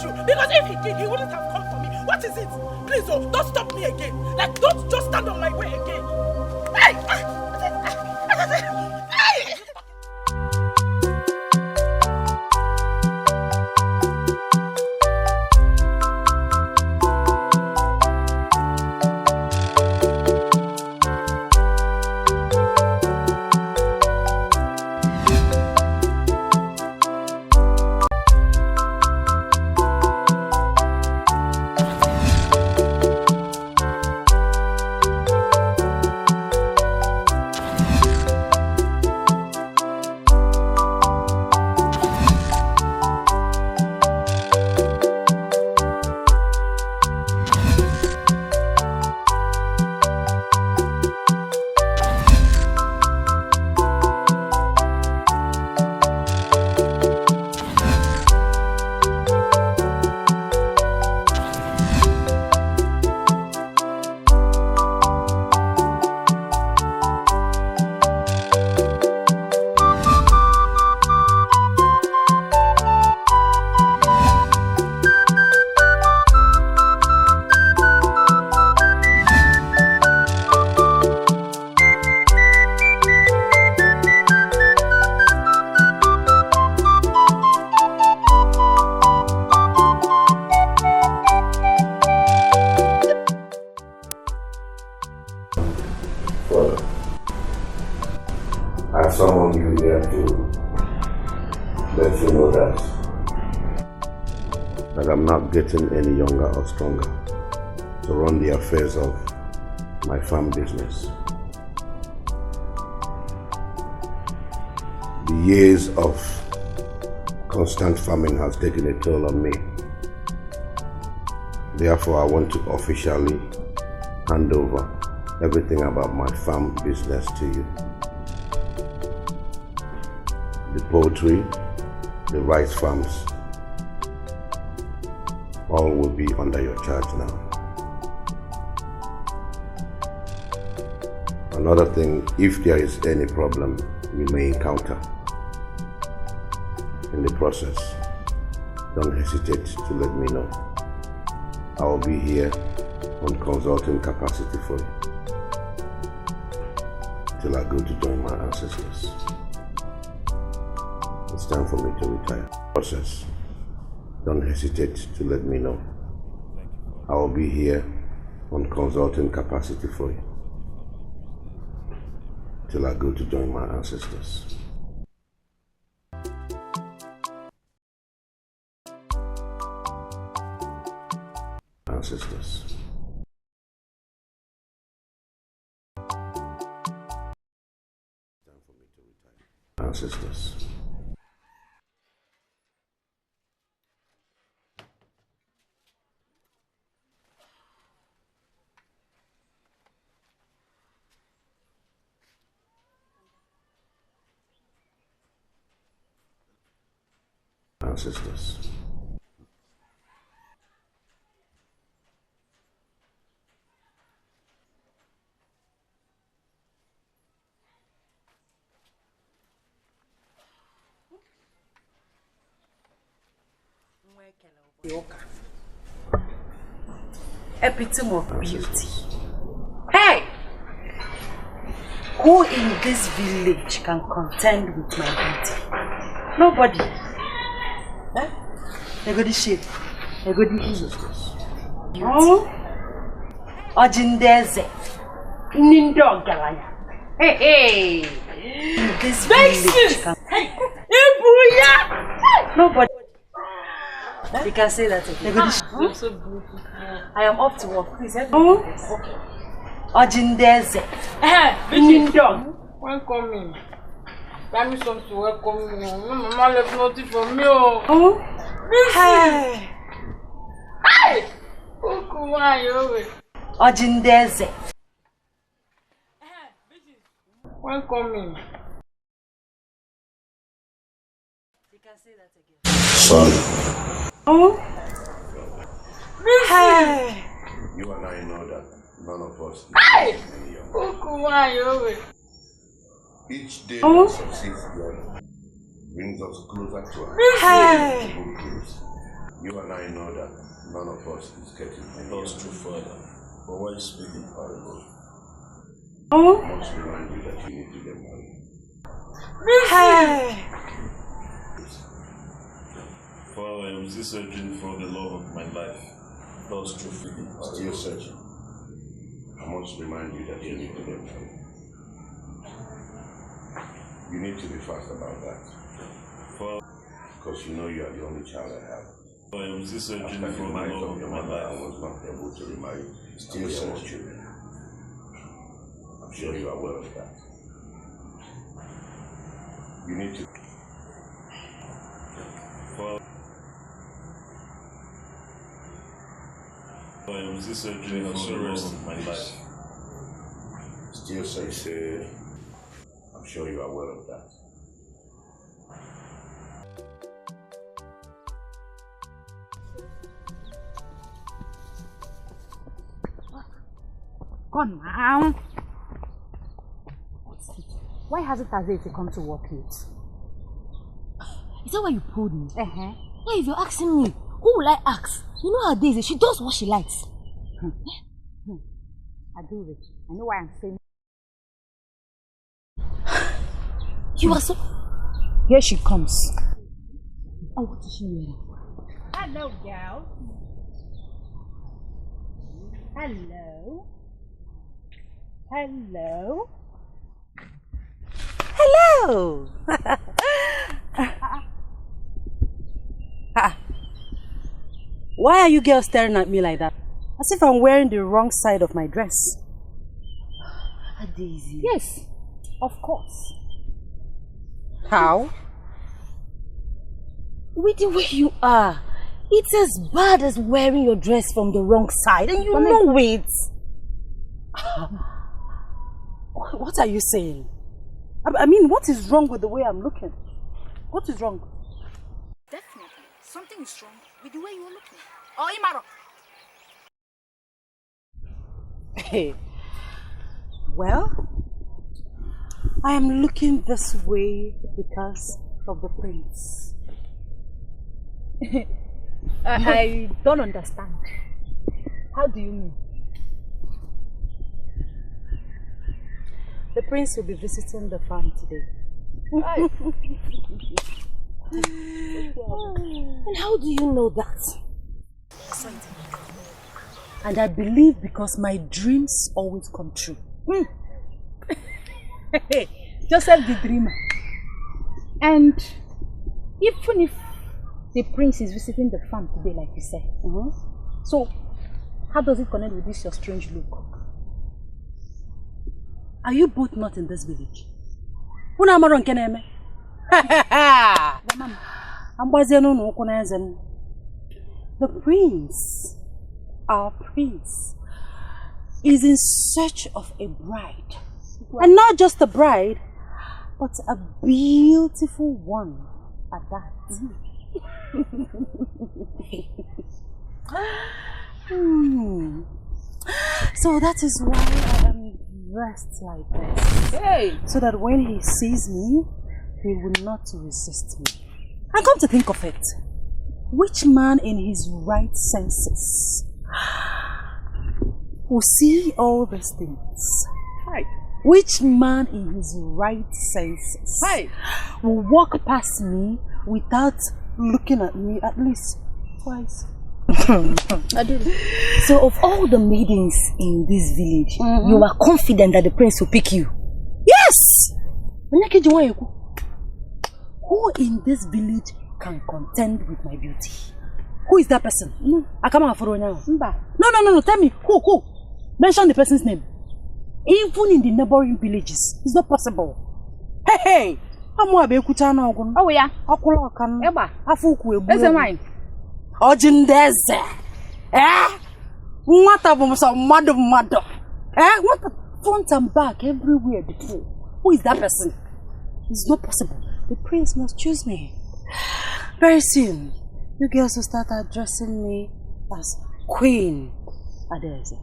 issue. Because if he did, he wouldn't have come for me. What is it? Please, oh, don't stop me again. Like, don't just stand on my way again. Hey! Getting any younger or stronger to run the affairs of my farm business. The years of constant farming has taken a toll on me. Therefore, I want to officially hand over everything about my farm business to you. The poultry, the rice farms, all will be under your charge now. Another thing, if there is any problem you may encounter in the process, don't hesitate to let me know. I will be here on consulting capacity for you till I go to join my ancestors. It's time for me to retire. Process. Don't hesitate to let me know. I will be here on consulting capacity for you till I go to join my ancestors. Ancestors. Time for me to retire. Ancestors. Ancestors. Epitome of beauty. Hey! Who in this village can contend with my beauty? Nobody. Huh? I got the shape. I got the heat. Oh? Ojindeze. Nindo galaya. Hey, hey! In this village can... Hey! Nobody. You can say that again. I'm so beautiful. I am off to work. Please help me. Ojindeze. Nindo. Welcome me. Tell me something to welcome me. Mama left nothing for me. Oh. Hey. Hey. Who are you? Ojindeze. Welcome me. You can say that again. Son. Oh. Hey. You and I know that none of us hey. Any Who are you? Each day that succeeds brings us closer to our hey. You and I know that none of us is getting any. That's true, Father. But why speaking parable? Oh? I must remind you that you need to get married. Hey! Father, I am still searching for the love of my life. That's true, feeling. Still searching. I must remind you that you need to get married. You need to be fast about that. Father, because you know you are the only child I have. I am still searching After for the the marriage love of your of my mother, I life. was not able to remarry. Still searching. I'm sure you are aware of that. You need to. Father, I am still searching for the love of my life. Still searching. I'm sure you are aware of that. Come now. Why hasn't Azete come to work yet? Is that why you pulled me? Uh-huh. Why, if you're asking me, who will I ask? You know how Daisy, she does what she likes. I do it. I know why I'm saying. You are so... Here she comes. Oh, what is she wearing? Hello, girl. Hello. Hello. Hello. Why are you girls staring at me like that? As if I'm wearing the wrong side of my dress. Daisy. Yes, of course. How? With the way you are, it's as bad as wearing your dress from the wrong side, and you know it. What are you saying? I mean, what is wrong with the way I'm looking? What is wrong? Definitely, something is wrong with the way you are looking. Oh, Imaro. Hey. Well, I am looking this way because of the prince. I don't understand. How do you mean? The prince will be visiting the farm today. And how do you know that? And I believe because my dreams always come true. Joseph the dreamer. And even if the prince is visiting the farm today, like you said, so how does it connect with this your strange look? Are you both not in this village? The prince, our prince, is in search of a bride. And not just a bride, but a beautiful one at that. So that is why I am dressed like this. Hey. So that when he sees me, he will not resist me. And come to think of it, which man in his right senses will see all these things? Hi. Which man in his right senses will walk past me without looking at me at least twice? I did. So of all the maidens in this village, you are confident that the prince will pick you? Yes! Who in this village can contend with my beauty? Who is that person? I come out for now. No. Tell me, who? Mention the person's name. Even in the neighboring villages, it's not possible. Hey! Oh yeah. Eba. Eze wine. Ojindeze. What of some mother? What the front and back everywhere before? Who is that person? It's not possible. The prince must choose me. Very soon, you girls will start addressing me as Queen Adeze.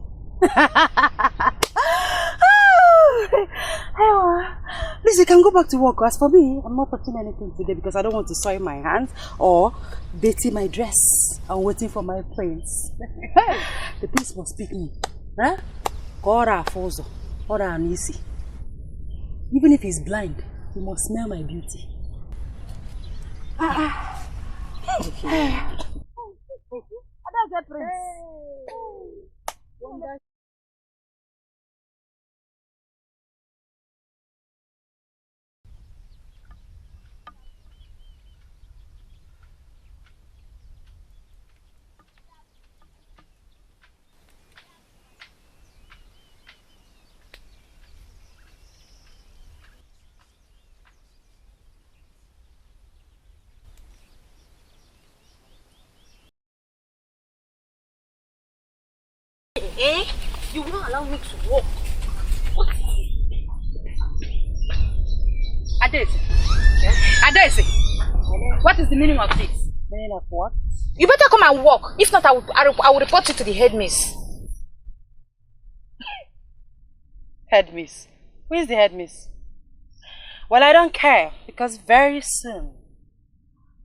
Please, you can go back to work. As for me, I'm not touching anything today because I don't want to soil my hands or dirty my dress. I'm waiting for my prince. The prince must pick me. Huh? Ora Fozo, Ora Anisi. Even if he's blind, he must smell my beauty. Okay. Eh? You will not allow me to walk. What? Adesi. Adesi. What is the meaning of this? Meaning of what? You better come and walk. If not, I will report you to the headmistress. Headmistress. Who is the headmistress? Well, I don't care because very soon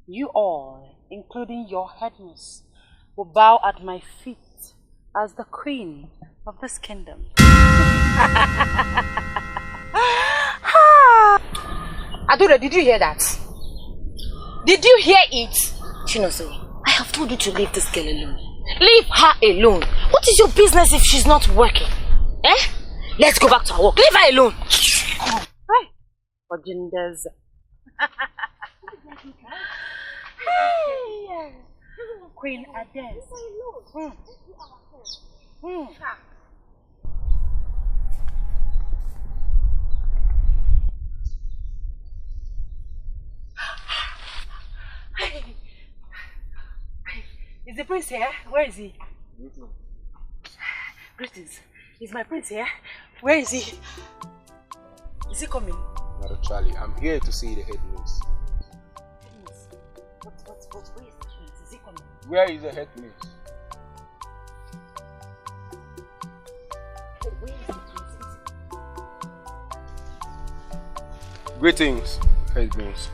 you all, including your headmistress, will bow at my feet as the queen of this kingdom. Adora, did you hear that? Did you hear it? Chinoso, I have told you to leave this girl alone. Leave her alone. What is your business if she's not working? Eh? Let's go back to our work. Leave her alone. Hey, Ojindez. Hey, Queen Ades. Is the prince here? Where is he? Greetings. Is my prince here? Where is he? Is he coming? Not actually. I'm here to see the headmistress. Headmistress? Where is the prince? Is he coming? Where is the headmistress? Where is the prince? Greetings, headmistress.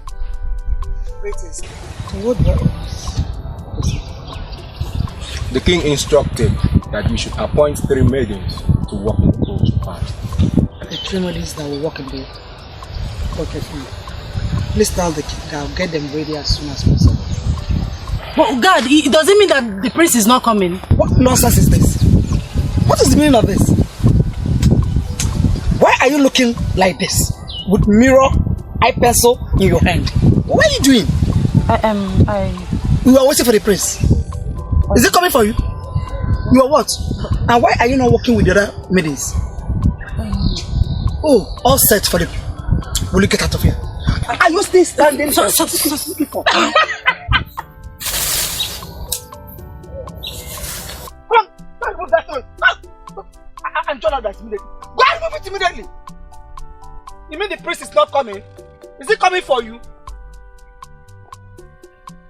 Greetings. The king instructed that we should appoint 3 maidens to work in the coach party. The 3 maidens that will work in the pocket field. Please tell the king I'll get them ready as soon as possible. But God, it doesn't mean that the prince is not coming. What nonsense is this? What is the meaning of this? Why are you looking like this? With mirror, eye pencil in your hand. What are you doing? We are waiting for the prince. Is it coming for you? You are what? And why are you not working with the other maidens? Oh, all set for the... Will you get out of here? Are you still standing? Come, move that one. I'm sure that immediately. Go and move it immediately. You mean the prince is not coming? Is he coming for you?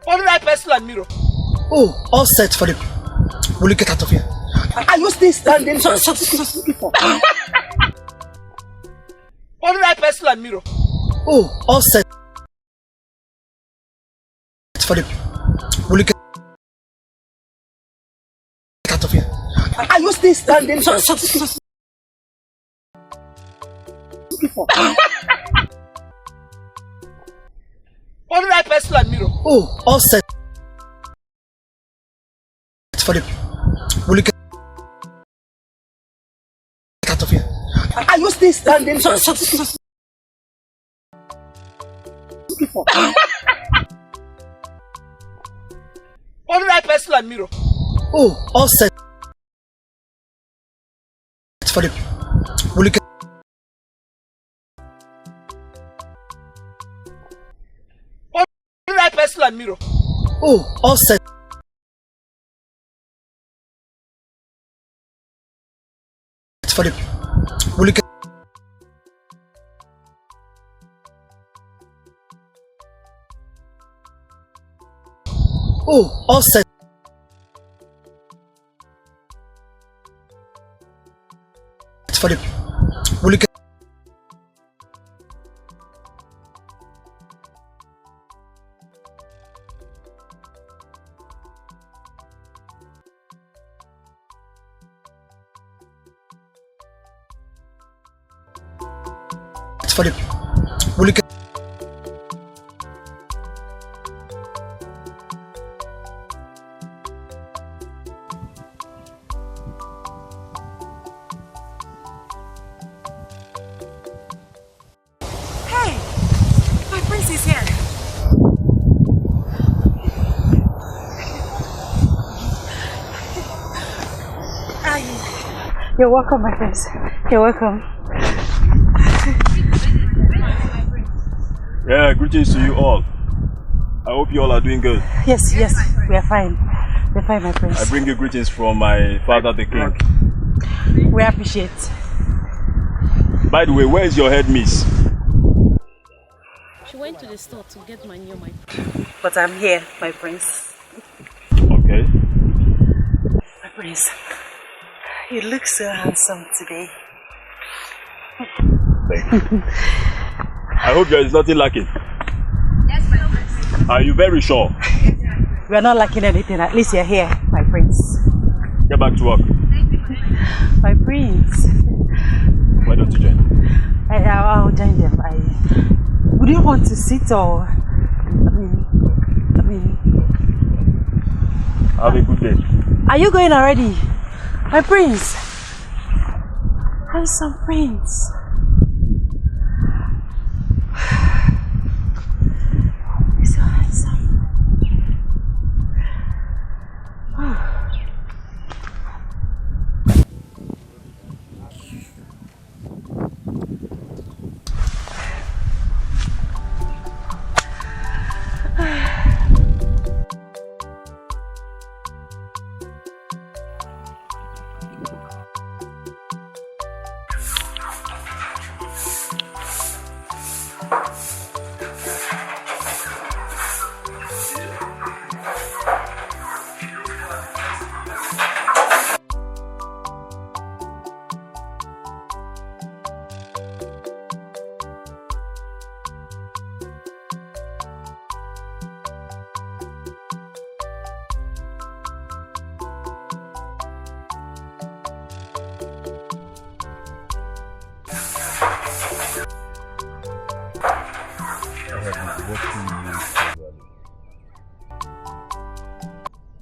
Only that pencil and mirror. Oh, all set for the... Will you get out of here? Are you still standing? Only that pencil and mirror. Oh, all set for the... Will you get out of here? Are you still standing? Only that pencil and mirror. Oh, all set for the... Will you get out of here? Are you still standing? Only that pencil and mirror. Oh, all set for the... Will you get only that pencil and mirror. Oh, all set for the... Will you get oh, all set for the... Will you get for the bully. Hey, my prince is here. You're welcome, my friends. You're welcome. Yeah, greetings to you all. I hope you all are doing good. Yes, we are fine. We're fine, my friends. I bring you greetings from my father, the king. We appreciate. By the way, where is your head, miss? She went to the store to get money on my... But I'm here, my prince. Okay. My prince, you look so handsome today. Thank you. I hope there is nothing lacking. Yes, my prince. Are you very sure? We are not lacking anything. At least you're here, my prince. Get back to work. My prince. Why don't you join? I'll join them. Would you want to sit or... I mean... Have a good day. Are you going already? My prince. Handsome prince. He's so handsome.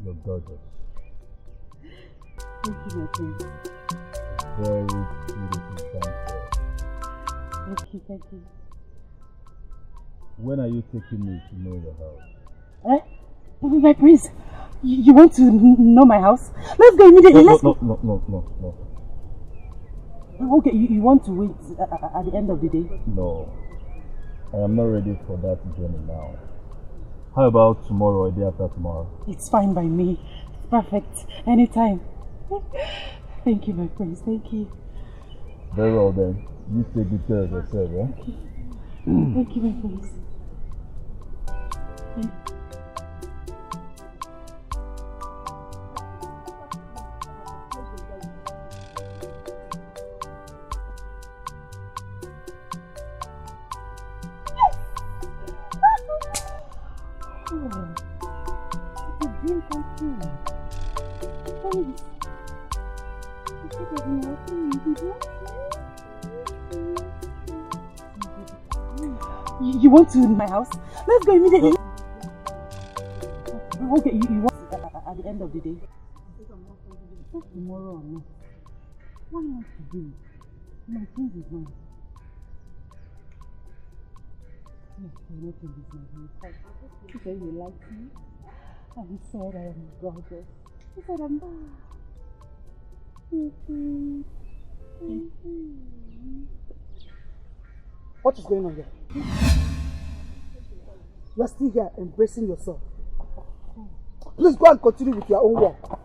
You're gorgeous. Thank you, my prince. Very beautiful dancer. Thank you. When are you taking me to know your house? My prince, you want to know my house? Let's go immediately. No. Okay, you want to wait at the end of the day? No. I am not ready for that journey now. How about tomorrow or the day after tomorrow? It's fine by me. It's perfect. Anytime. Thank you, my prince. Thank you. Very well then. You take good care of yourself, yeah? Thank you, my prince. Thank you. You want to my house? Let's go immediately. Okay, you want at the end of the day? Not tomorrow or not. Why not today? My prince is mine. Yes, I'm not in this man. He said he likes me. And he said I am gorgeous. He said I'm bad. What is going on here? You are still here embracing yourself. Please go and continue with your own work.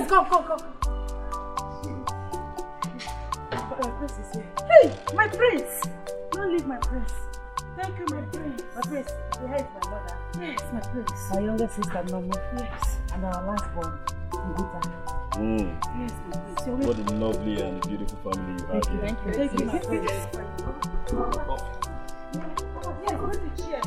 come. My prince is here. Hey, my prince! Don't leave my prince. Thank you, my prince. My prince, here is my mother. Yes, my prince. My younger sister, Mama. Yes. And our last born, Ngita. Yes, my prince. What a lovely and beautiful family you have. Thank you, my prince. Yes, where's the chair?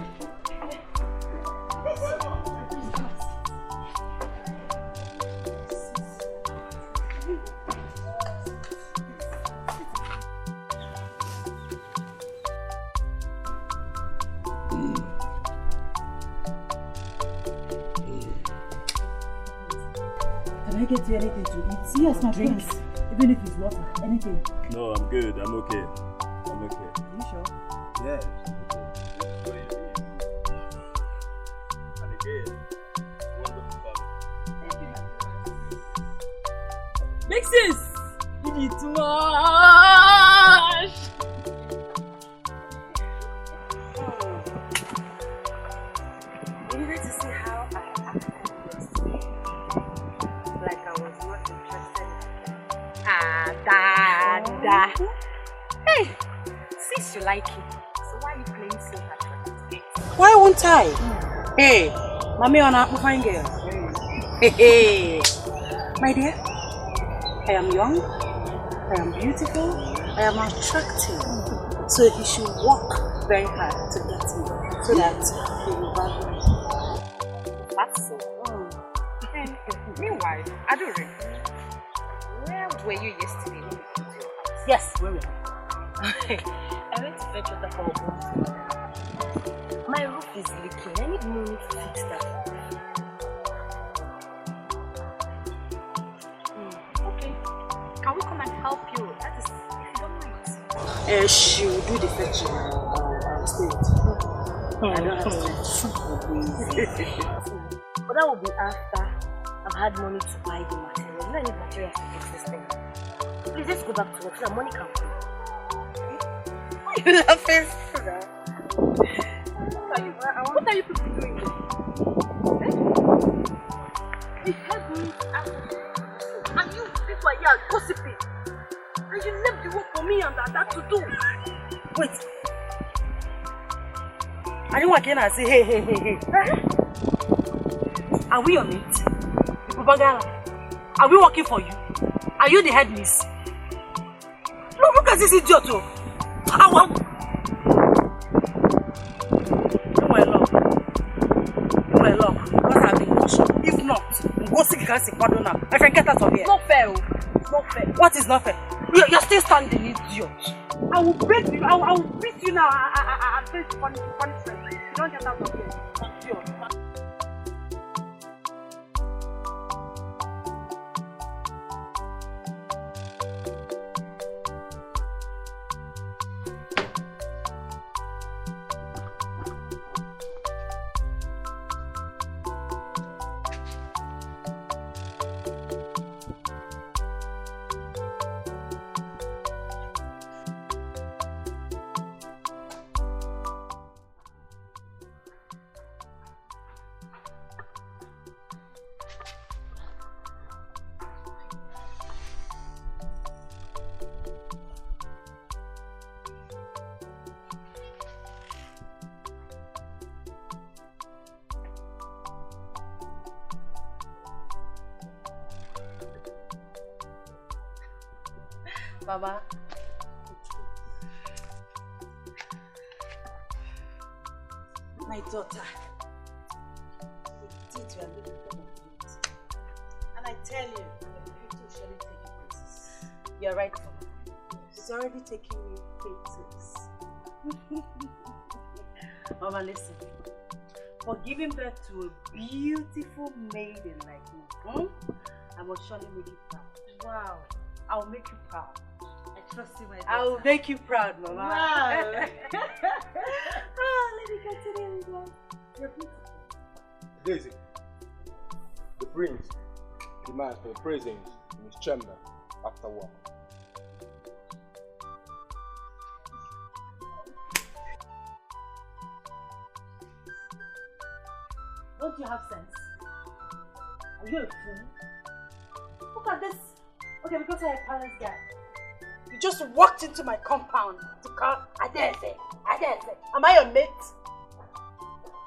Can I get you anything to eat? Yes, my drinks. Even if it's water, anything. No, I'm good. I'm okay. Are you sure? Yes. And again, wonderful family. Big sis! You need too much! You needed to see how I acted yesterday. Like I was not interested in Dada. Hey, since you like him, so why are you playing so hard? Why won't I? Hey, mommy on a fine girl. Hey, my dear, I am young, I am beautiful, I am attractive. So he should work very hard to get me, so that he will value me. That's so. Meanwhile, Adore, where were you yesterday when you came to your house? Yes, where were you? I went to fetch water for a boat. My roof is leaking. I need money to fix that. Okay. Can we come and help you? That is, if you don't mind. She will do the fetching. I'll stay with you. I don't have to. But that will be after I've had money to buy the materials. You don't need materials to fix this thing. Please, let's go back to work so that money can come. Why are you laughing? What are you people doing here? The head needs action. And you people are here gossiping. And you left the work for me and that to do. Wait. I didn't walk in and say, hey. Are we on it? Are we working for you? Are you the head miss? Look at this idiot. You were luck. Because I've been caution. If not, go see the now. My friend, get out of here. It's not fair. It's not fair. What is not fair? You're still standing, idiot. I will break you. I will beat you now. I'll face punishment. You don't get out of here. Idiot. Baba. My daughter. Indeed, you are looking for my beauty. And I tell you, the beauty will surely take you places. You're right, Mama. It's already taking me places. Mama, listen. For giving birth to a beautiful maiden like me, I must surely make you proud. Wow. I'll make you proud. I trust you, my daughter. I will make you proud, Mama. Wow. Let me continue with that. You're beautiful. Daisy, the prince demands for your presence in his chamber after work. Don't you have sense? Are you a fool? Look at this. Okay, because I'm a parents guy. You just walked into my compound to call Adese. Adese. Am I your mate?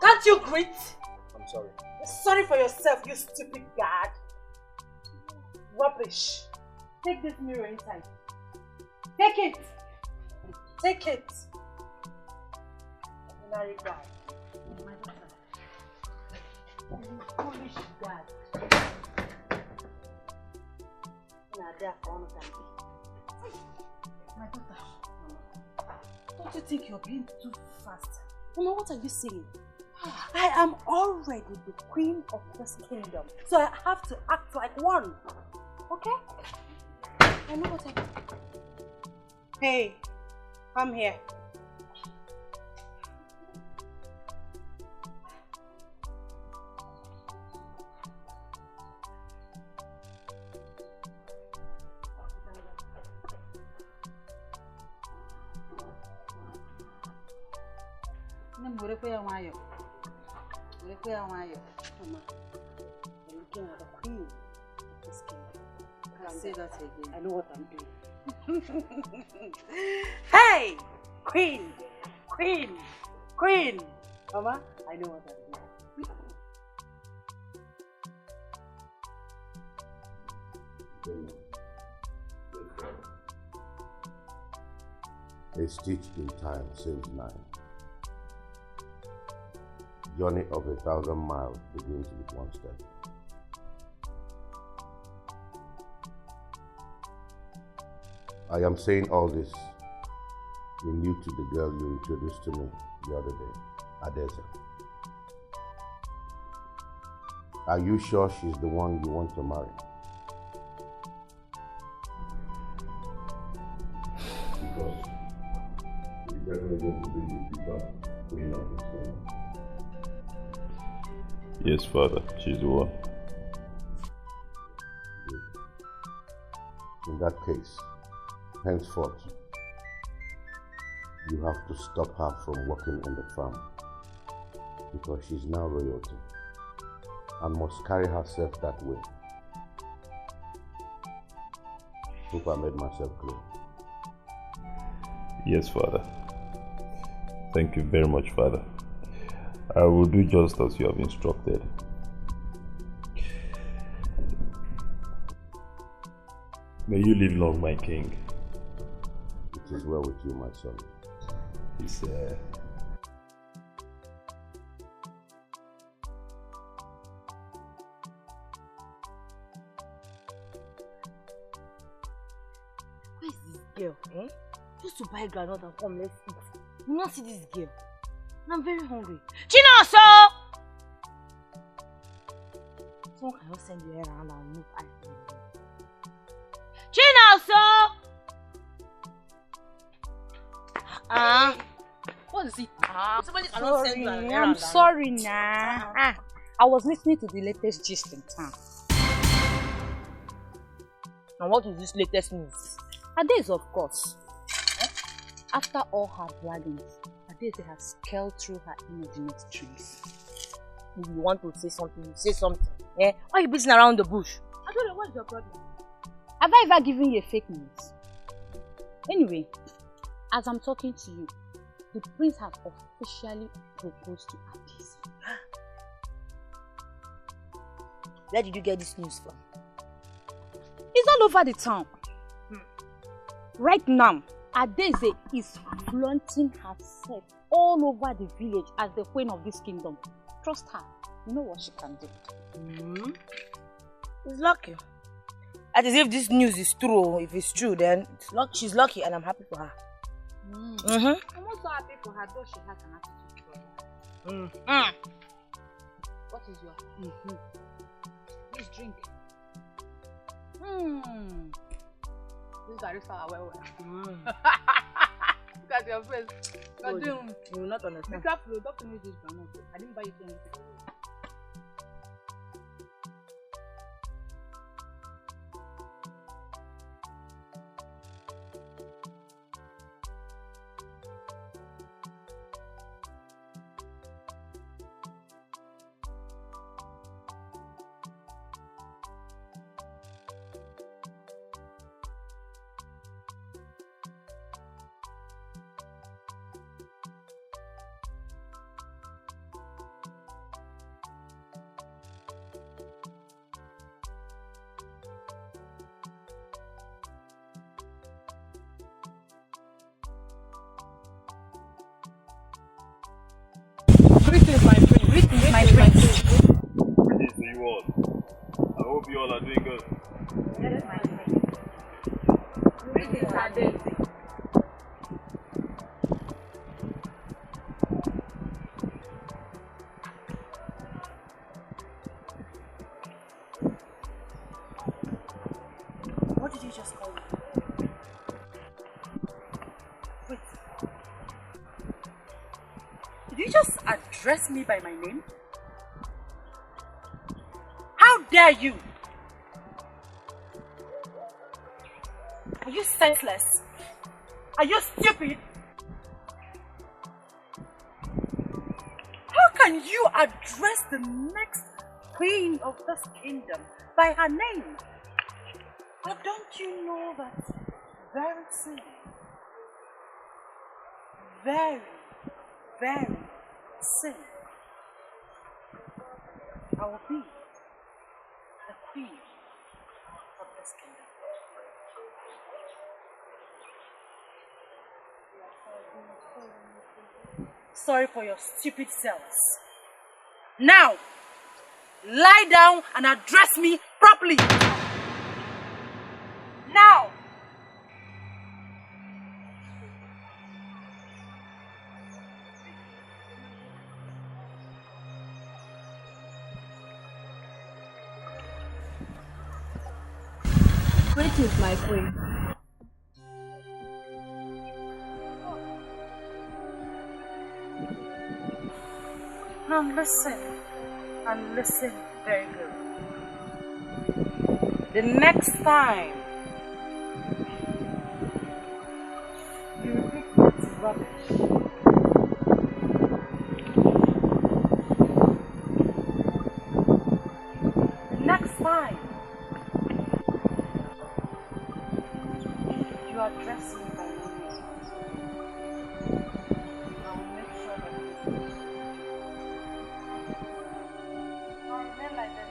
Can't you greet? I'm sorry. Sorry for yourself, you stupid guard. Rubbish. Take this mirror inside. Take it. Take it. Ordinary guy. My daughter. You foolish guy. My daughter. Don't you think you're being too fast? Mama, what are you saying? I am already the queen of this kingdom, so I have to act like one. Okay? I know what I do. Hey, come here. Mama, you're looking at the queen of this kingdom. I'll say that again. I know what I'm doing. Hey! Queen! Queen! Queen! Mama, I know what I'm doing. A stitch in time saves 9. Journey of 1,000 miles begins with one step. I am saying all this in you to the girl you introduced to me the other day, Adesa. Are you sure she's the one you want to marry? Because she's definitely going to be the future queen of this kingdom. Yes, Father, she's the one. In that case, henceforth, you have to stop her from working in the farm because she's now royalty and must carry herself that way. Hope I made myself clear. Yes, Father. Thank you very much, Father. I will do just as you have instructed. May you live long, my king. It is well with you, my son. It's Where is this girl, eh? Just to buy granite and come, let's eat. You not see this girl? I'm very hungry. Chinoso! Someone cannot send you around and move iPhone. Chinoso! What is it? Somebody cannot send you around. I'm sorry, nah. I was listening to the latest gist in town. And what is this latest news? Adese, of course. After all her bragging, Adese has scaled through her imaginary strengths. If you want to say something, you say something. Eh? Why are you beating around the bush? I don't know, what's your problem? Have I ever given you a fake news? Anyway, as I'm talking to you, the prince has officially proposed to Adese. Where did you get this news from? It's all over the town. Right now, Adese is flaunting herself all over the village as the queen of this kingdom. Trust her. You know what she can do. She's lucky. As if this news is true. If it's true, then she's lucky and I'm happy for her. I'm also happy for her, though she has an attitude problem. What is your Please drink. This guy is far away. Look at your face. You will not understand. Be careful, don't finish this banana. I didn't buy you anything. Greetings, my friend. Greetings, my friend. Greetings to you all. I hope you all are doing good. Yes, my friend. Greetings, Ade. What did you just call me? Wait. Did you just address me by my name? How dare you? Are you senseless? Are you stupid? How can you address the next queen of this kingdom by her name? But don't you know that very soon, very soon, I will be the queen of this kingdom. Sorry for your stupid selves. Now, lie down and address me properly. Now! Greetings, my queen. Now listen, and listen very good. The next time you repeat that rubbish, the next time you address me by name, I will make sure that I'll remain like this.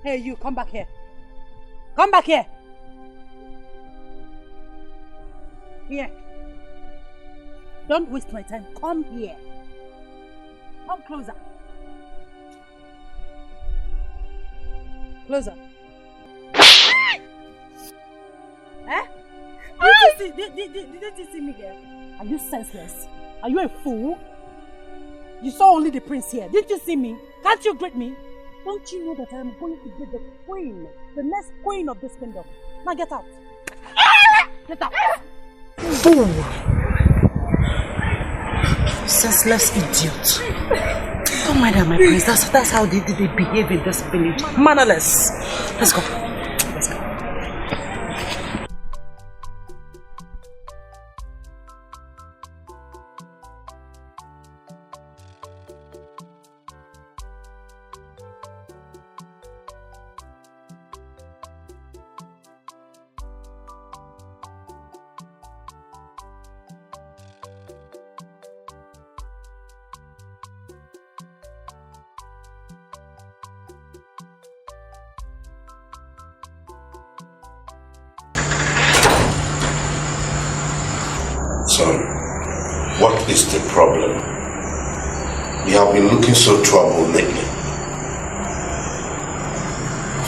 Hey, you, come back here. Come back here. Here. Don't waste my time. Come here. Come closer. Closer. Eh? Didn't you see me here? Are you senseless? Are you a fool? You saw only the prince here. Didn't you see me? Can't you greet me? Don't you know that I am going to be the queen, the next queen of this kingdom? Now get out. Get out. Fool. Senseless idiot. Don't mind her, my prince. That's how they behave in this village. Mannerless. Let's go. Let's go. Son, what is the problem? You have been looking so troubled lately.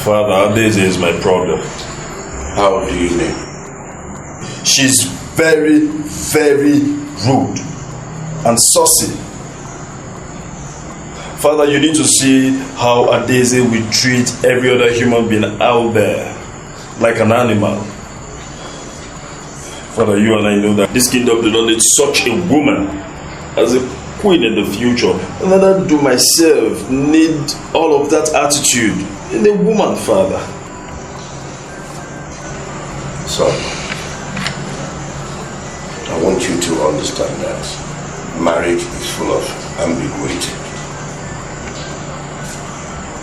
Father, this is my problem. How do you mean? She's very, very rude and saucy. Father, you need to see how Adeze will treat every other human being out there like an animal. Father, you and I know that this kingdom does not need such a woman as a queen in the future. And I do myself need all of that attitude in a woman, Father. Son, I want you to understand that marriage is full of ambiguity.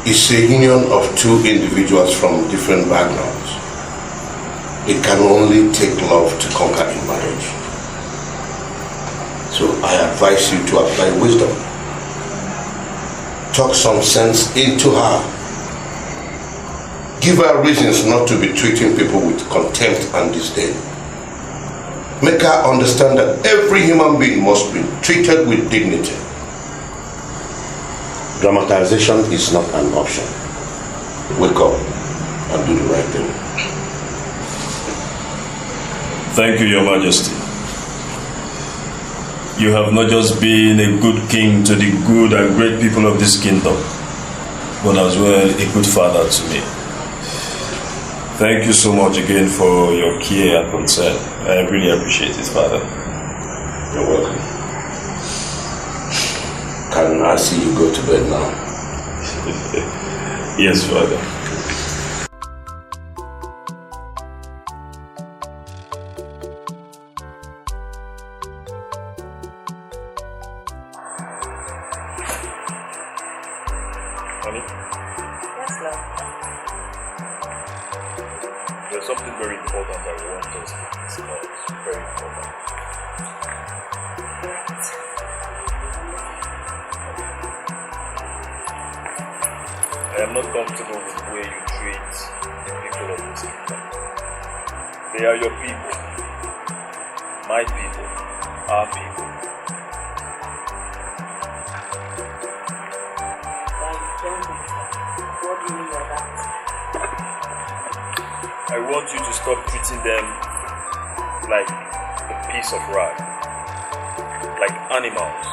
It's a union of two individuals from different backgrounds. It can only take love to conquer in marriage. So I advise you to apply wisdom. Talk some sense into her. Give her reasons not to be treating people with contempt and disdain. Make her understand that every human being must be treated with dignity. Dramatization is not an option. Wake up and do the right thing. Thank you, Your Majesty. You have not just been a good king to the good and great people of this kingdom, but as well a good father to me. Thank you so much again for your care and concern. I really appreciate it, Father. You're welcome. Can I see you go to bed now? Yes, Father. Honey? Yes, love. There's something very important I want us to discuss. Very important. I am not comfortable with the way you treat the people of this kingdom. They are your people. My people. Our people. What do you mean by that? I want you to stop treating them like a piece of rag. Like animals.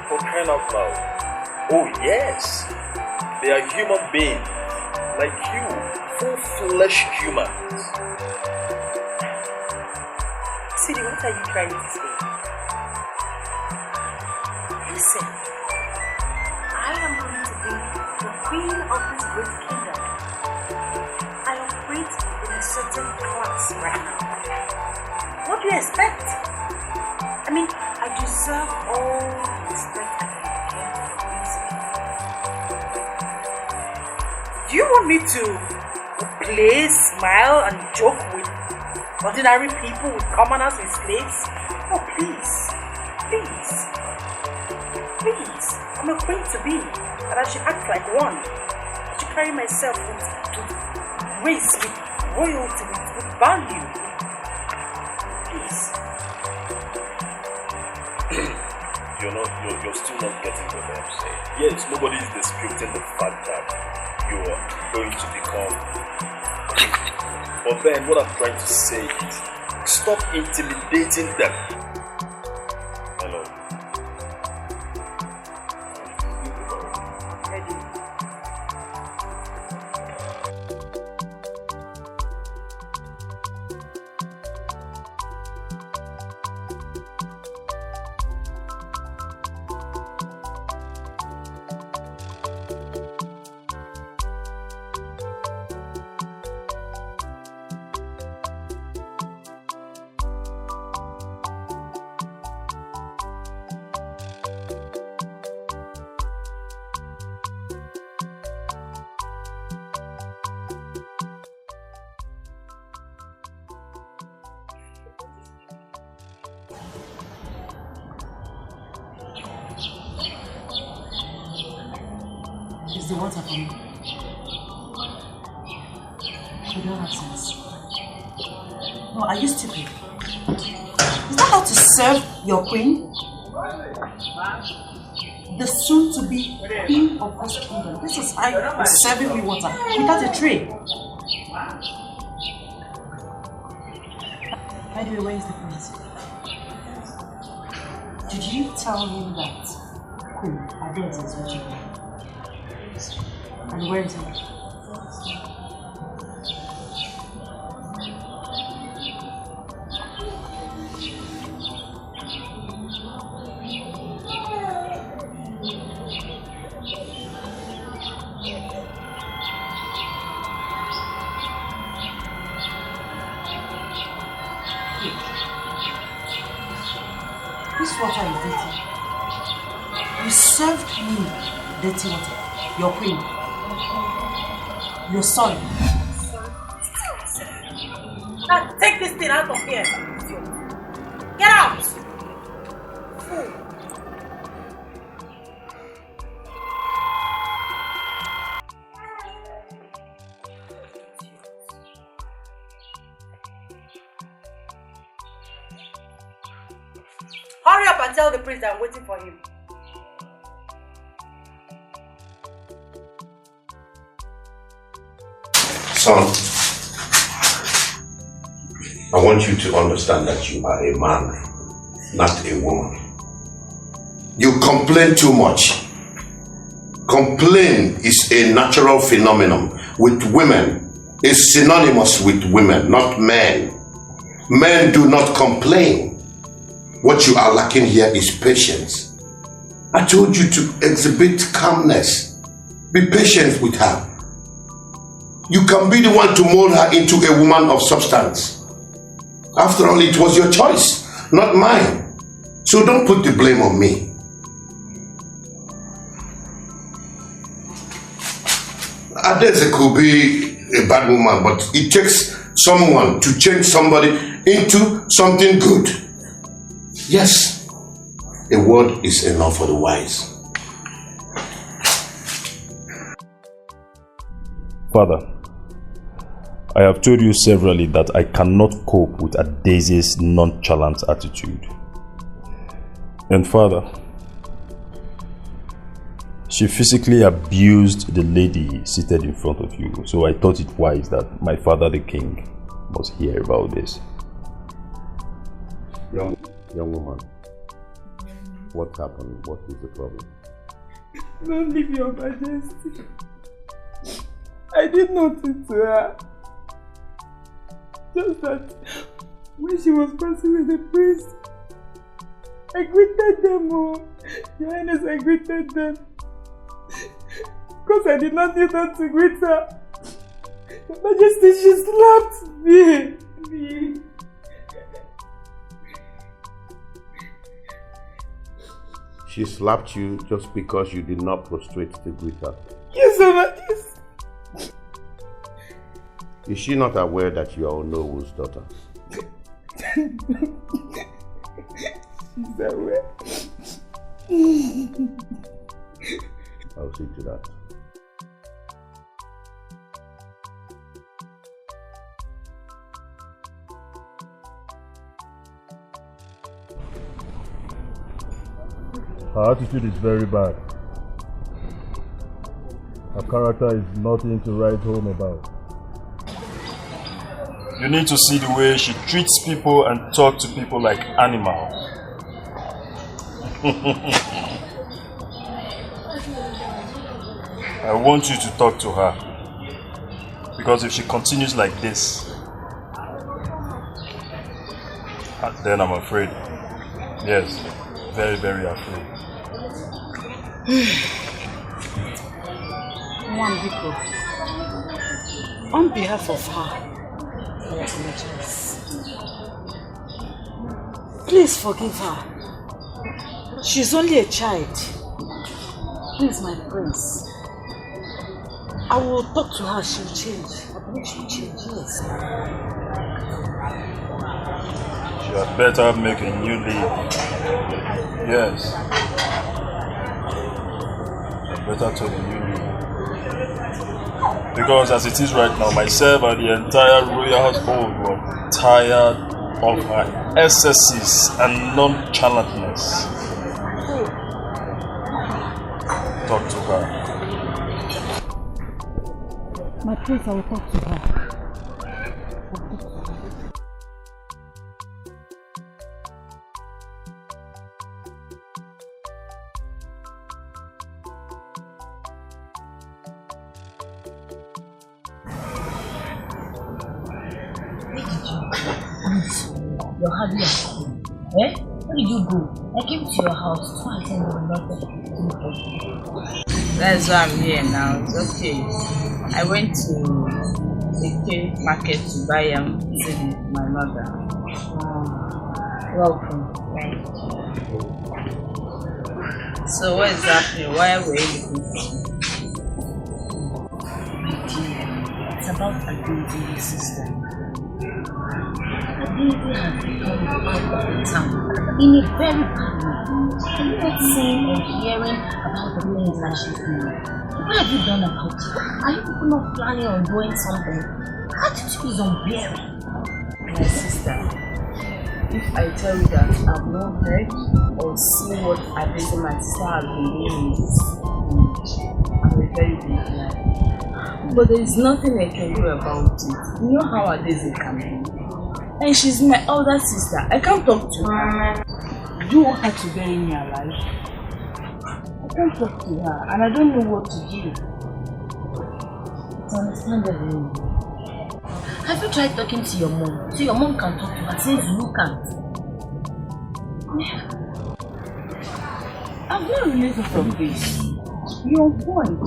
For crying out loud. Oh yes, they are human beings, like you, full-fledged humans. Sidi, what are you trying to say? Listen, I am going to be the queen of this great kingdom. I operate in a certain class right now. What do you expect? I mean, I deserve all the respect I can get from this. Do you want me to play, smile, and joke with ordinary people, with commoners, with slaves? Oh, please. Please. Please. I'm a queen to be, and I should act like one. I should carry myself with grace, with royalty, with value. Please. You're still not getting what I'm saying. Yes, nobody is disputing the fact that you are going to become. But then what I'm trying to say is, stop intimidating them. Hello. Is the water for me? You don't have sense. No, are you stupid? Is that how to serve your queen? The soon-to-be queen of this kingdom. This is how you're serving me water without a tray. By the way, where is the prince? Did you tell him that Queen Adez is watching him? And where is he? This water is dirty. You served me dirty water. Your queen. Your son. Now take this thing out of here. Get out! Fool. Hurry up and tell the priest I'm waiting for him. Son, I want you to understand that you are a man, not a woman. You complain too much. Complain is a natural phenomenon. With women, is synonymous with women, not men. Men do not complain. What you are lacking here is patience. I told you to exhibit calmness. Be patient with her. You can be the one to mold her into a woman of substance. After all, it was your choice, not mine. So don't put the blame on me. Adeze could be a bad woman, but it takes someone to change somebody into something good. Yes, a word is enough for the wise. Father, I have told you severally that I cannot cope with Adeze's nonchalant attitude. And Father, she physically abused the lady seated in front of you, so I thought it wise that my father the king must hear about this. Young woman, what happened? What is the problem? Don't leave your majesty. I did nothing to her. Just that when she was passing with the priest, I greeted them all. Your Highness, I greeted them. Because I did not need her to greet her. Your Majesty, she slapped me. She slapped you just because you did not prostrate to greet her. Yes, Your Majesty. Is she not aware that you are Onowu's daughter? She's aware. I'll see to that. Her attitude is very bad. Her character is nothing to write home about. You need to see the way she treats people and talks to people like animals. I want you to talk to her. Because if she continues like this, then I'm afraid. Yes, very, very afraid. Wonderful. On behalf of her, I apologize. Please forgive her. She's only a child. Please, my prince. I will talk to her, she'll change. I believe she'll change, yes. She had better make a new lead. Yes. She had better take a new lead. Because as it is right now, myself and the entire royal household were tired of her excesses and nonchalantness. Talk to her. My prince, I will talk to her. Please, you're hardly at home. Eh? Where did you go? I came to your house twice and you were not there. That's why I'm here now. It's okay. I went to the market to buy food with my mother. Welcome. Thank you. So what is happening? Why were you looking for me? My dear, it's about Aditi, your sister. Aditi has become out of the town in a very bad way. I'm not seeing or hearing about the things that she's doing. What have you done about it? Are you people not planning on doing something? Attitude is unbearable. My sister, if I tell you that I've not heard or seen what Aditi, my sister, has been doing in this village, I'm a very big liar. But there is nothing I can do about it. You know how Aditi can be. And she's my older sister. I can't talk to her. Do you want her to bury me alive? I can't talk to her and I don't know what to do. It's understandable. Have you tried talking to your mom? So your mom can talk to her since you can't. I'm not related from this. Your point.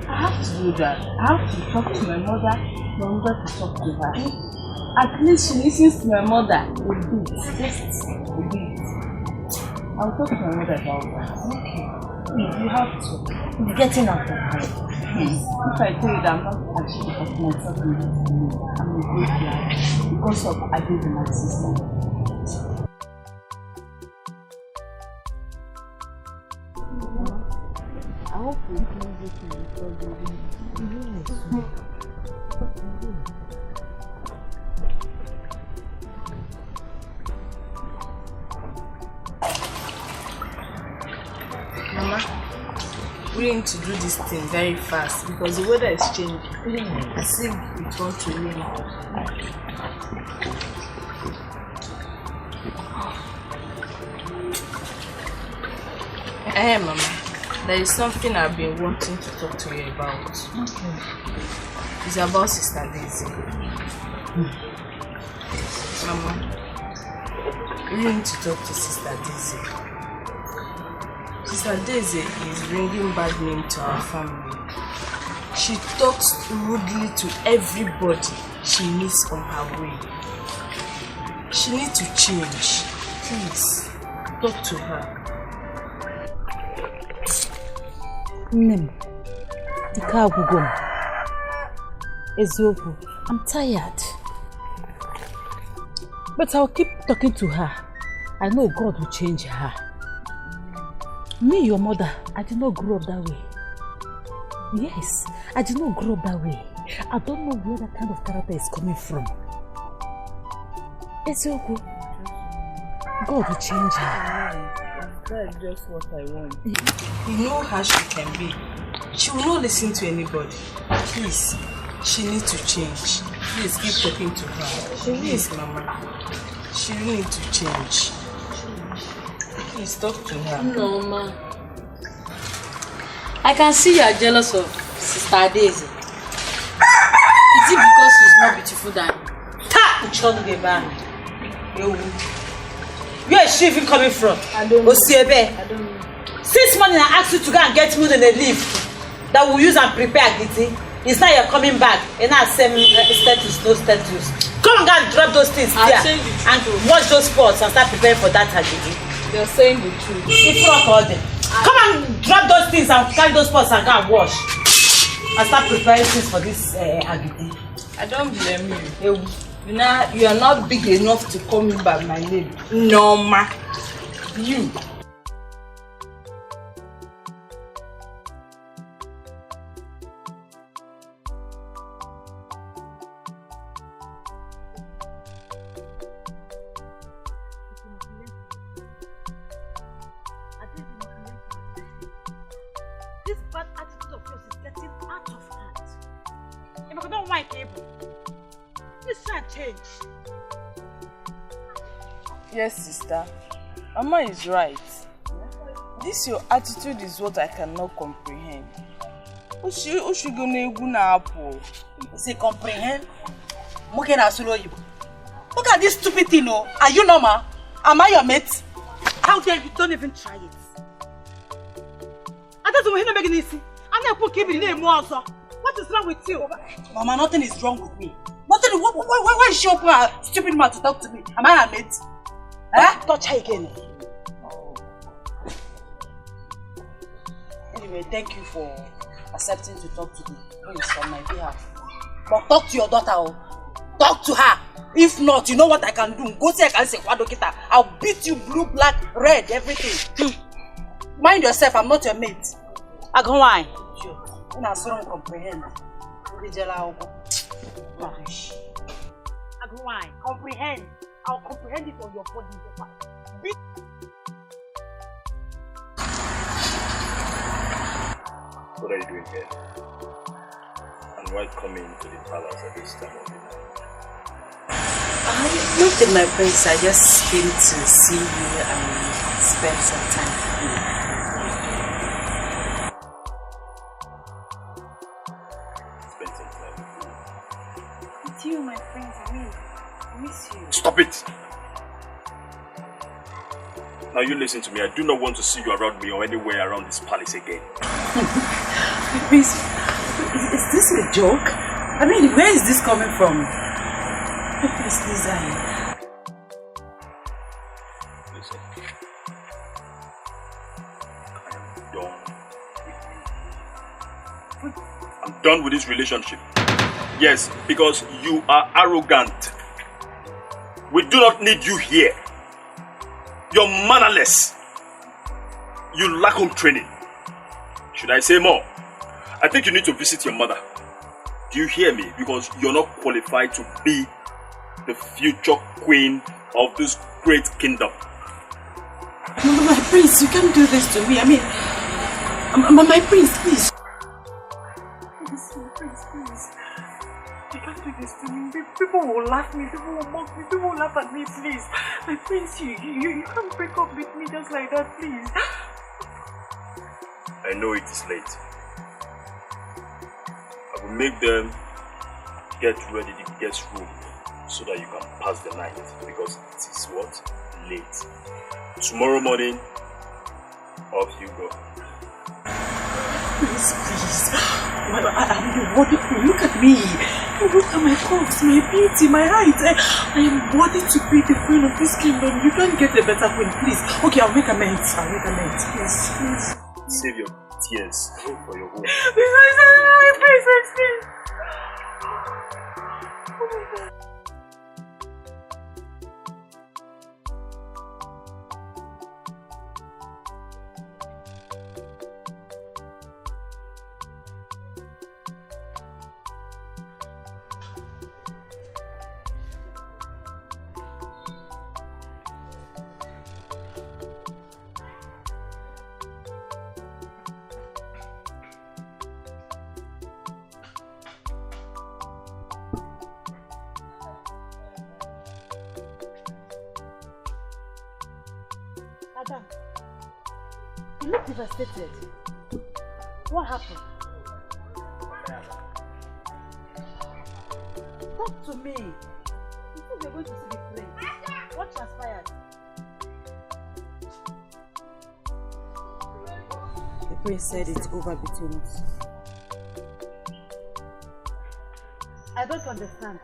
I have to do that. I have to talk to my mother to talk to her. At least she listens to my mother a bit. Just a bit. I'll talk to my mother about that. Okay. You have to. It's getting out of hand. If I tell you that I'm not actually talking myself in this room, I'm a good guy because of Aditi, my sister. I hope you can do this because you Mama, we need to do this thing very fast because the weather is changing. As if it wants to rain. Hey, Mama, there is something I've been wanting to talk to you about. Okay. It's about Sister Daisy. Mama, we need to talk to Sister Daisy. Sister Daisy is bringing bad name to our family. She talks rudely to everybody she meets on her way. She needs to change. Please, talk to her. Nem, I'm tired. But I'll keep talking to her. I know God will change her. Me, your mother, I did not grow up that way. Yes, I did not grow up that way. I don't know where that kind of character is coming from. It's okay. God will change her. That's just what I want. You know how she can be. She will not listen to anybody. Please, she needs to change. Please keep talking to her. Please, Mama. She needs to change. Please talk to her. No, ma. I can see you are jealous of Sister Daisy. Is it because she's more beautiful than you? Where is she even coming from? I don't know. Osiebe. I don't know. Since morning I asked you to go and get food in a leaf that we'll use and prepare Agiti. It's now you're coming back and now same status, no status. Come and go and drop those things there and wash those pots and start preparing for that Agiti. You're saying the truth. In front of all them. Come and drop those things and carry those pots and go and wash. And start preparing things for this Agiti. I don't blame you. You are not big enough to call me by my name. No, ma. You. This bad attitude of yours is getting out of hand. If I don't want people, this can't change. Yes, sister. Mama is right. This your attitude is what I cannot comprehend. Say comprehend? Look at this stupid thing, oh. Are you normal? Am I your mate? How dare you? Don't even try it. I don't know making this. What is wrong with you? Mama, nothing is wrong with me. Nothing. Why is she open her stupid mouth to talk to me? Am I her mate? Touch her again. Anyway, thank you for accepting to talk to me. Please, on my behalf. But talk to your daughter, oh. Talk to her. If not, you know what I can do. Go see I can say Wadokita. I'll beat you blue, black, red, everything. Mind yourself, I'm not your mate. I go why? When I saw him comprehend. I go why? Comprehend. I'll comprehend it on your body. What are you doing here? And why coming to the palace at this time of the night? Nothing, my prince. I just came to see you and spend some time with you. Spend some time With you, my prince. I miss you. Stop it! Now you listen to me. I do not want to see you around me or anywhere around this palace again. Prince, is this a joke? I mean, where is this coming from? Please, Listen. I am done with you. I'm done with this relationship. Yes, because you are arrogant. We do not need you here. You're mannerless. You lack home training. Should I say more? I think you need to visit your mother. Do you hear me? Because you're not qualified to be the future queen of this great kingdom. No, my prince, you can't do this to me. I mean, my prince, please. Please. You can't do this to me. People will laugh me. People will mock me. People will laugh at me, please. My prince, you can't break up with me just like that, please. I know it is late. I will make them get ready the guest room so that you can pass the night, because it is what? Late. Tomorrow morning, off you go. Please. I'm worthy. Look at me. Look at my curves, my beauty, my height. I am worthy to be the queen of this kingdom. You can't get a better queen, please. Okay, I'll make amends. Please. Save your tears for your own. Please. Oh my God. Adam, you look devastated. What happened? Talk to me. You think we're going to see the prince? What transpired? The prince said it's over between us. I don't understand.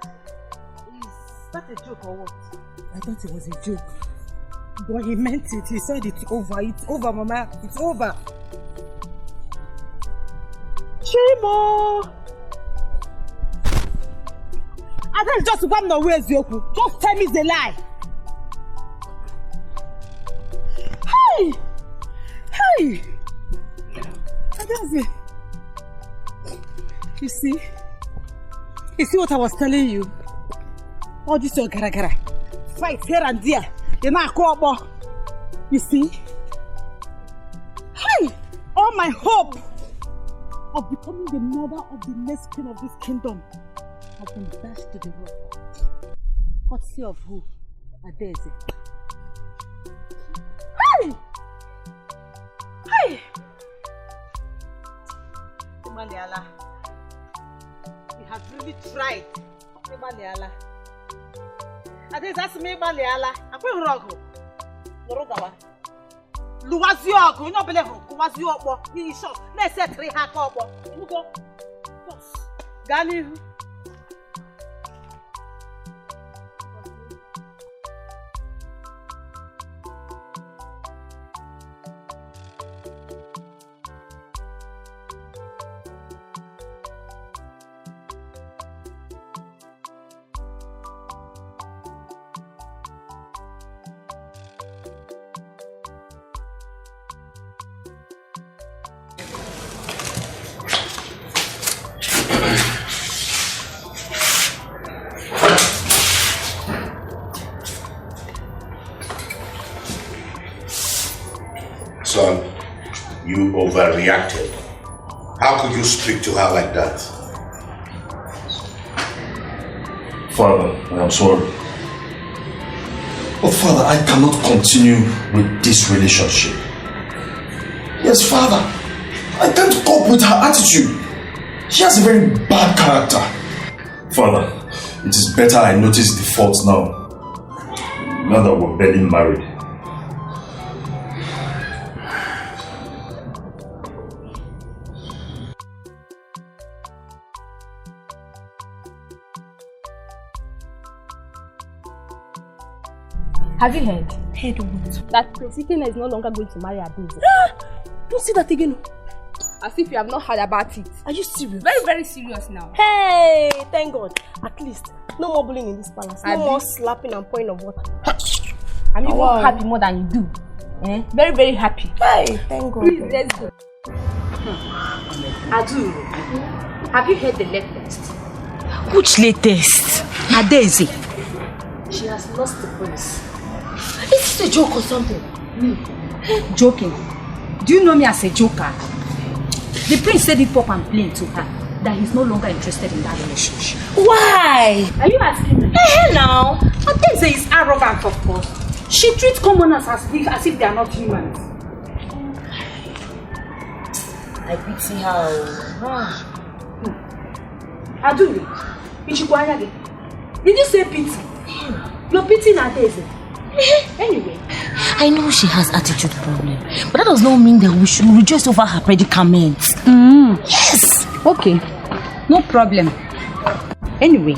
Is that a joke or what? I thought it was a joke. But he meant it. He said it's over. It's over, Mama. It's over. Chimo! I thought just one no where's Yoku. Just tell me the lie. Hey! I don't see. You see what I was telling you? All this your gara. Fight here and there. You're not a you see? Hey! All my hope of becoming the mother of the next queen of this kingdom has been dashed to the rock. Courtesy of who? Adeze. Hey! Imaliala, we have really tried Ibaliala. Ade that's me Ibaliala. Akwe rogo. Norogawa. Luwazio ogo, you no believe Luwazio obo. Ni short. Let's say 3 hack obo. You go. Just. Gani. Son, you overreacted. How could you speak to her like that? Father, I am sorry. But Father, I cannot continue with this relationship. Yes, Father, I can't cope with her attitude. She has a very bad character. Father, it is better I notice the fault now that we're barely married. Have you heard? Heard what? That Prince Ikena is no longer going to marry Adaeze. Don't say that again. As if you have not heard about it. Are you serious? Very, very serious now. Hey, thank God. At least, no more bullying in this palace. No more slapping and pouring of water. I'm even happy more than you do. Very, very happy. Hey, thank God. Please, let's go. Adu, have you heard the latest? Which latest? Adaeze. She has lost the prince. Is this a joke or something? Joking? Do you know me as a joker? The prince said it pop and plain to her that he's no longer interested in that relationship. Why? Are you asking me? Now, Adaeze is arrogant, of course. She treats commoners as if they are not humans. I pity her. Aduri, did you say pity? You're pitying Adaeze. Anyway, I know she has attitude problem, but that does not mean that we should rejoice over her predicament. Yes. Okay, no problem. Anyway,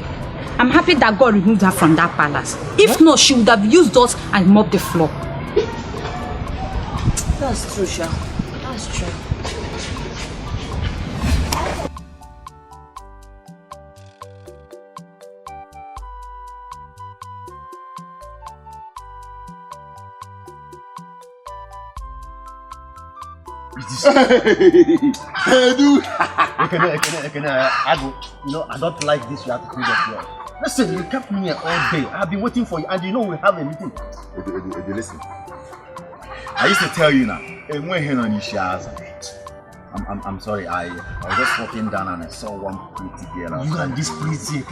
I'm happy that God removed her from that palace. If not, she would have used us and mopped the floor. That's true, Sha. That's true. Hey, dude. I don't like this attitude of yours. Listen, you kept me here all day. I've been waiting for you, and you know we have a meeting. Listen. I used to tell you now. I'm sorry. I was just walking down and I saw one pretty girl outside. You and this pretty.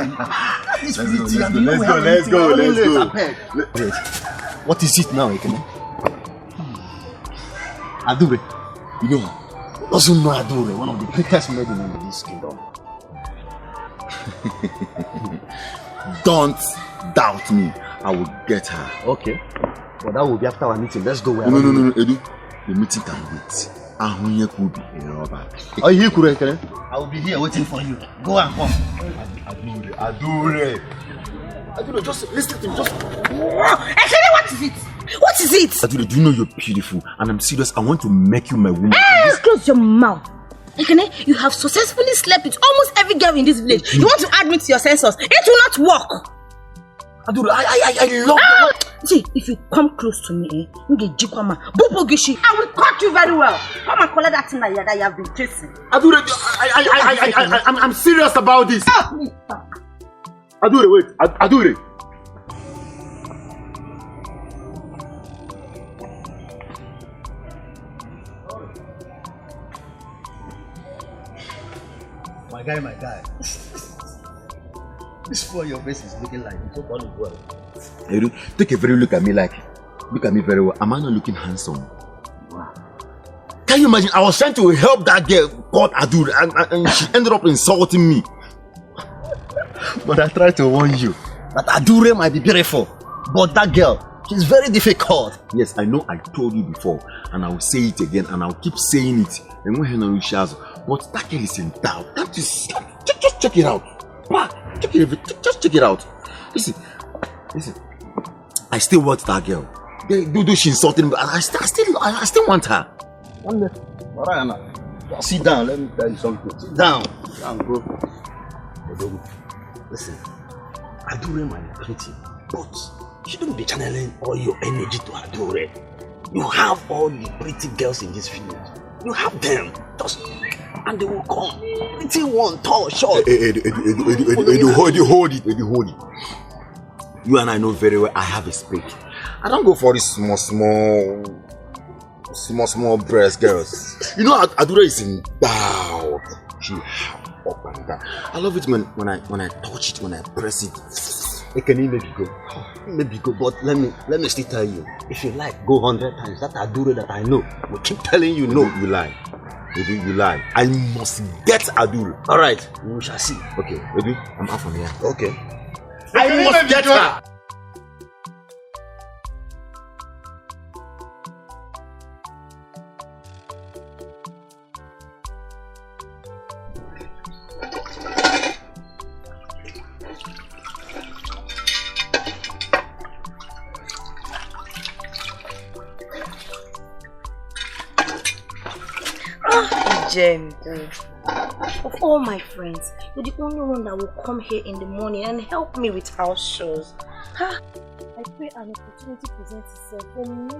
Let's go. Wait. What is it now, Ekene? Adure. You know, doesn't know Adure, one of the greatest men in this kingdom. Don't doubt me. I will get her. Okay. But that will be after our meeting. Let's go. No, Edu. The meeting can wait. Ahunya could be a robber. Oh, you correct? I will be here waiting for you. Go and come. Adure, just listen to me. Just. What is it? What is it? Adure, do you know you're beautiful? And I'm serious. I want to make you my woman. Close your mouth. Ekene, you have successfully slept with almost every girl in this village. You want to add me to your census? It will not work. Adure, I love you. See, if you come close to me, I will cut you very well. Come and collect that thing that you have been chasing. Adure, I'm serious about this. Adure, wait. Adure. My guy. This for your face is looking like it's so funny well. Hey, take a very look at me very well. Am I not looking handsome? Wow. Can you imagine? I was trying to help that girl called Adure and she ended up insulting me. But I tried to warn you that Adure might be beautiful, but that girl, she's very difficult. Yes, I know I told you before, and I will say it again, and I'll keep saying it. And when Henry shares, but that girl is in doubt. Just check it out. Just check it out. Listen. I still want that girl. Do she insulted me, but I still want her. Sit down, let me tell you something. Sit down, bro. Listen, Adure might be pretty, but you shouldn't be channeling all your energy to Adure. You have all the pretty girls in this village. You have them, and they will come. Pretty one, tall, short. Hold it. You and I know very well I have a spec. I don't go for these small breast girls. You know, Adure is in doubt. She up and down. I love it when I touch it, when I press it. It can maybe go. But let me still tell you. If you like, go 100 times. That Adure that I know will keep telling you no. You lie. Baby, you lie. I must get Adure. All right, we shall see. Okay, baby, I'm out from here. Okay. I must get her. Gentle. Of all my friends, you're the only one that will come here in the morning and help me with house chores. I pray an opportunity presents itself for me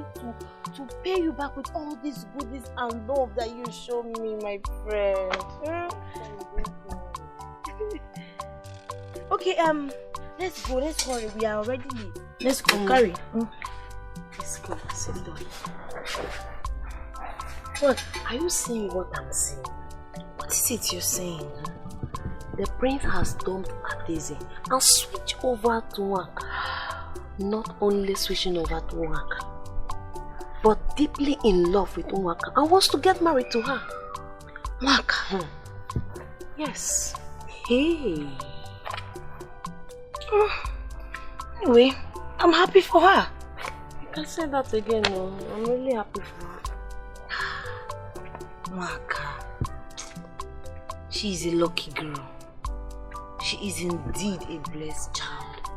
to pay you back with all these goodies and love that you show me, my friend. Okay, let's go. Let's hurry. We are already late. Let's go. Carry. Let's go. Sit down. What? Are you seeing what I'm saying? What is it you're saying? The prince has dumped Adeze and switched over to Nwaka. Not only switching over to Nwaka, but deeply in love with Nwaka and wants to get married to her. Nwaka? Yes. Hey. Anyway, I'm happy for her. You can say that again, no? I'm really happy for her. Nwaka, she is a lucky girl. She is indeed a blessed child.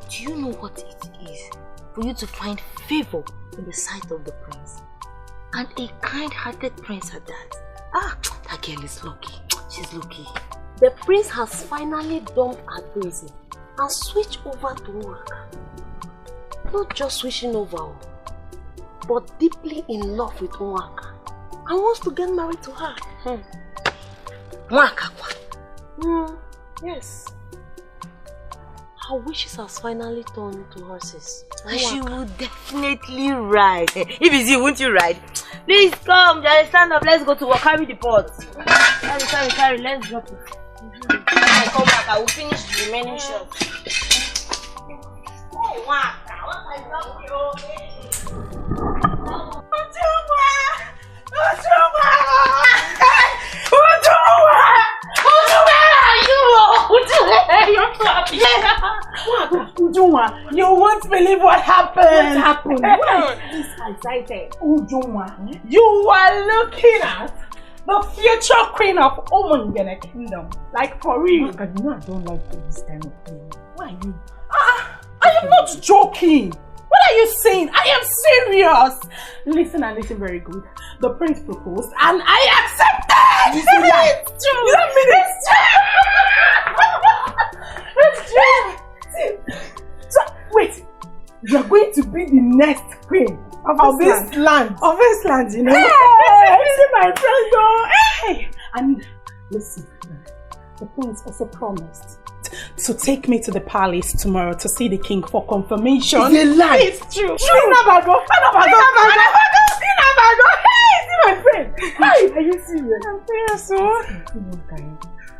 Do you know what it is for you to find favor in the sight of the prince? And a kind-hearted prince at that. That girl is lucky. She's lucky. The prince has finally dumped Adeze and switched over to Nwaka. Not just switching over, but deeply in love with Nwaka. I want to get married to her. Nwaka. Yes. Her wishes has finally turned to horses. And she will definitely ride. If it's you, won't you ride? Please come, just stand up. Let's go to work. Carry the pot. Carry. Let's drop it. When I come back, I will finish the remaining shots. Oh, Nwaka. What are you doing? Ujunwa, you won't believe what happened. What happened? Why is this excited? Ujunwa, you were looking at the future queen of Omangene Kingdom. Like for real. You know I don't like this kind of thing. Why are you? I am not joking. What are you saying? I am serious. Listen and listen very good. The prince proposed and I accepted. You see that? It's true. You don't mean it's true. So, wait. You're going to be the next queen of this land. Of this land, you know. Hey, see my friend though. Hey. And listen, the prince also promised to take me to the palace tomorrow to see the king for confirmation. It's a lie. It's true. Inabago. Hey, see my friend. Hey, are you serious? I'm serious, so.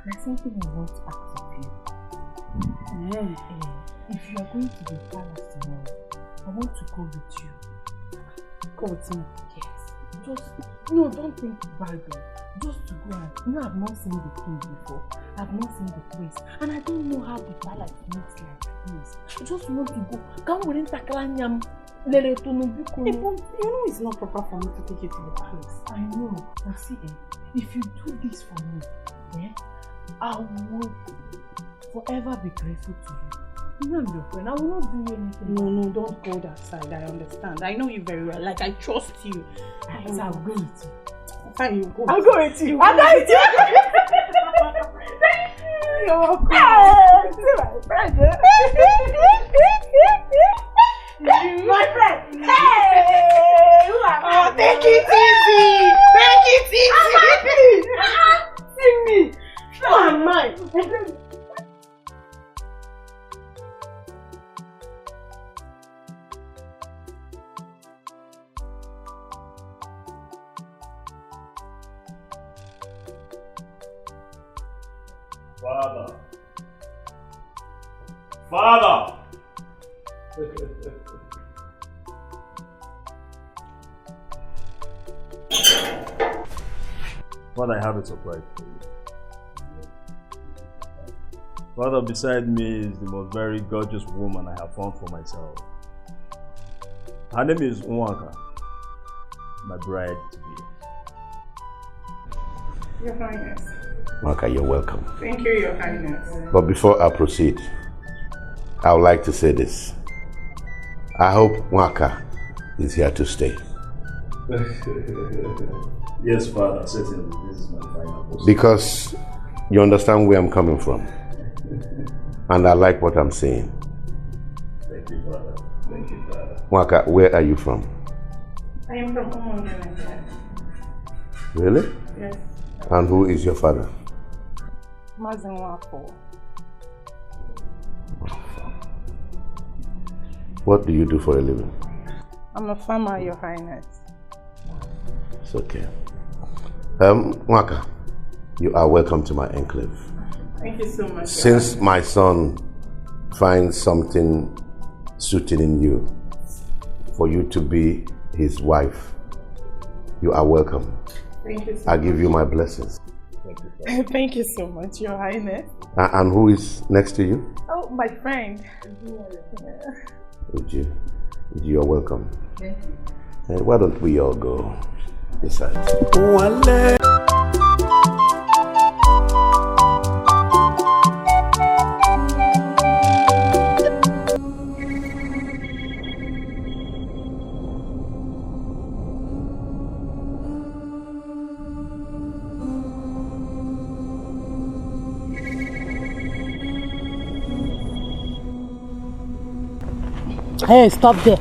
There's something I want to ask of you. If you are going to the palace tomorrow, I want to go with you. Go with me? Yes. No, don't think bad though. Just to go and, I've not seen the king before. I've not seen the place. And I don't know how the palace looks like this. I just want to go. Come on, Taklanyam. You know it's not proper for me to take you to the palace. I know. But see, if you do this for me, I will forever be grateful to you. I'm your friend. I will not do anything. No, don't go that side. I understand. I know you very well. Like, I trust you. I'll go with you. Fine, you go. I'll go with you. I'll go with you. You're welcome. See my friend. My friend. Hey! Oh, take it easy. Take it easy. See me. Oh, I'm mine. Father! Father, I have a surprise for you. Father, beside me is the most very gorgeous woman I have found for myself. Her name is Nwaka, my bride to be. Your Highness. Nwaka, you're welcome. Thank you, Your Highness. But before I proceed, I would like to say this. I hope Nwaka is here to stay. Yes, Father, certainly. This is my final post. Because you understand where I'm coming from. And I like what I'm saying. Thank you, Father. Thank you, Father. Nwaka, where are you from? I am from Omonga. Really? Yes. And who is your father? Mazinwako. What do you do for a living? I'm a farmer, Your Highness. It's okay. Nwaka, you are welcome to my enclave. Thank you so much. Since my son finds something suiting in you for you to be his wife, you are welcome. Thank you so I much. give you my blessings. Thank you so much, Your Highness. And who is next to you? Oh, my friend. Uju, you're welcome. Thank you. And why don't we all go inside? Hey, stop there.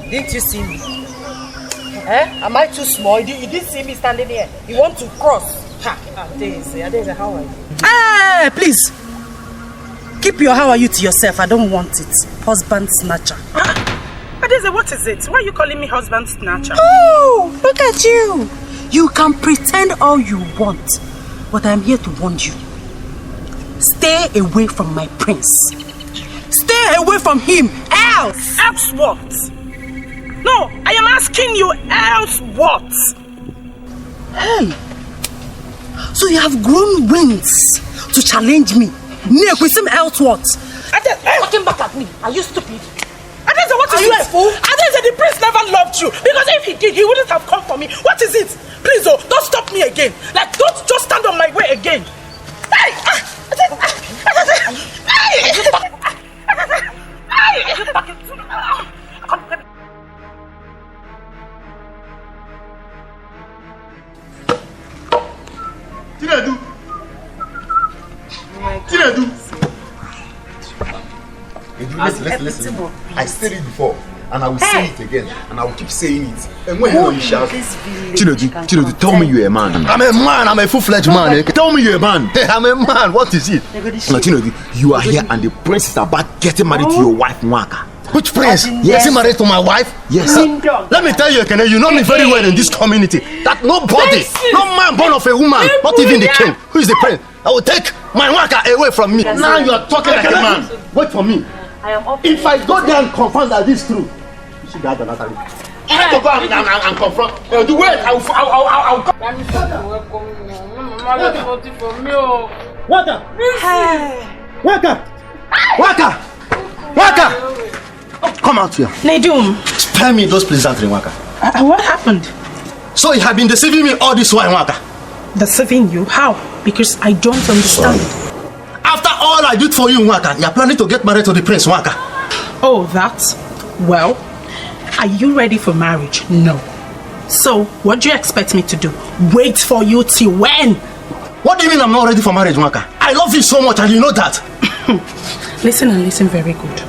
Didn't you see me? Am I too small? You didn't see me standing here. You want to cross? Adeze, how are you? Hey, please. Keep your how are you to yourself. I don't want it. Husband snatcher. Adeze, what is it? Why are you calling me husband snatcher? Oh, look at you. You can pretend all you want, but I'm here to warn you. Stay away from my prince. Stay away from him, else! Else what? No, I am asking you, else what? Hey! So you have grown wings to challenge me. Else what? Talking back at me. Are you stupid? Adeze, what is it? Are you a fool? Adeze, the prince never loved you. Because if he did, he wouldn't have come for me. What is it? Please, don't stop me again. Like, don't just stand on my way again. Hey! Listen. I said it before, and I will say it again, and I will keep saying it. And when you shout, Chinedu, tell me you're a man. I'm a man. I'm a full-fledged man. Tell me you're a man. Hey, I'm a man. What is it? Now, Chinedu, you are here, and the prince is about getting married to your wife, Nwaka. Which prince? Yes, he married to my wife? Yes. Let me tell you, Ekene, you know me very well in this community. That nobody, no man born of a woman, not even the king, who is the prince, I will take my Nwaka away from me. Now you are talking like a man. Wait for me. If I go there and confirm that this is true, you should have another. I have to go and confront. Do wait, I'll come. Waka! Come out here. Nedum. Spare me those pleasantries, Waka. What happened? So you have been deceiving me all this while, Waka? Deceiving you? How? Because I don't understand. After all I did for you, Waka, you're planning to get married to the prince, Waka. Oh, that? Well, are you ready for marriage? No. So, what do you expect me to do? Wait for you till when? What do you mean I'm not ready for marriage, Waka? I love you so much and you know that. Listen and listen very good.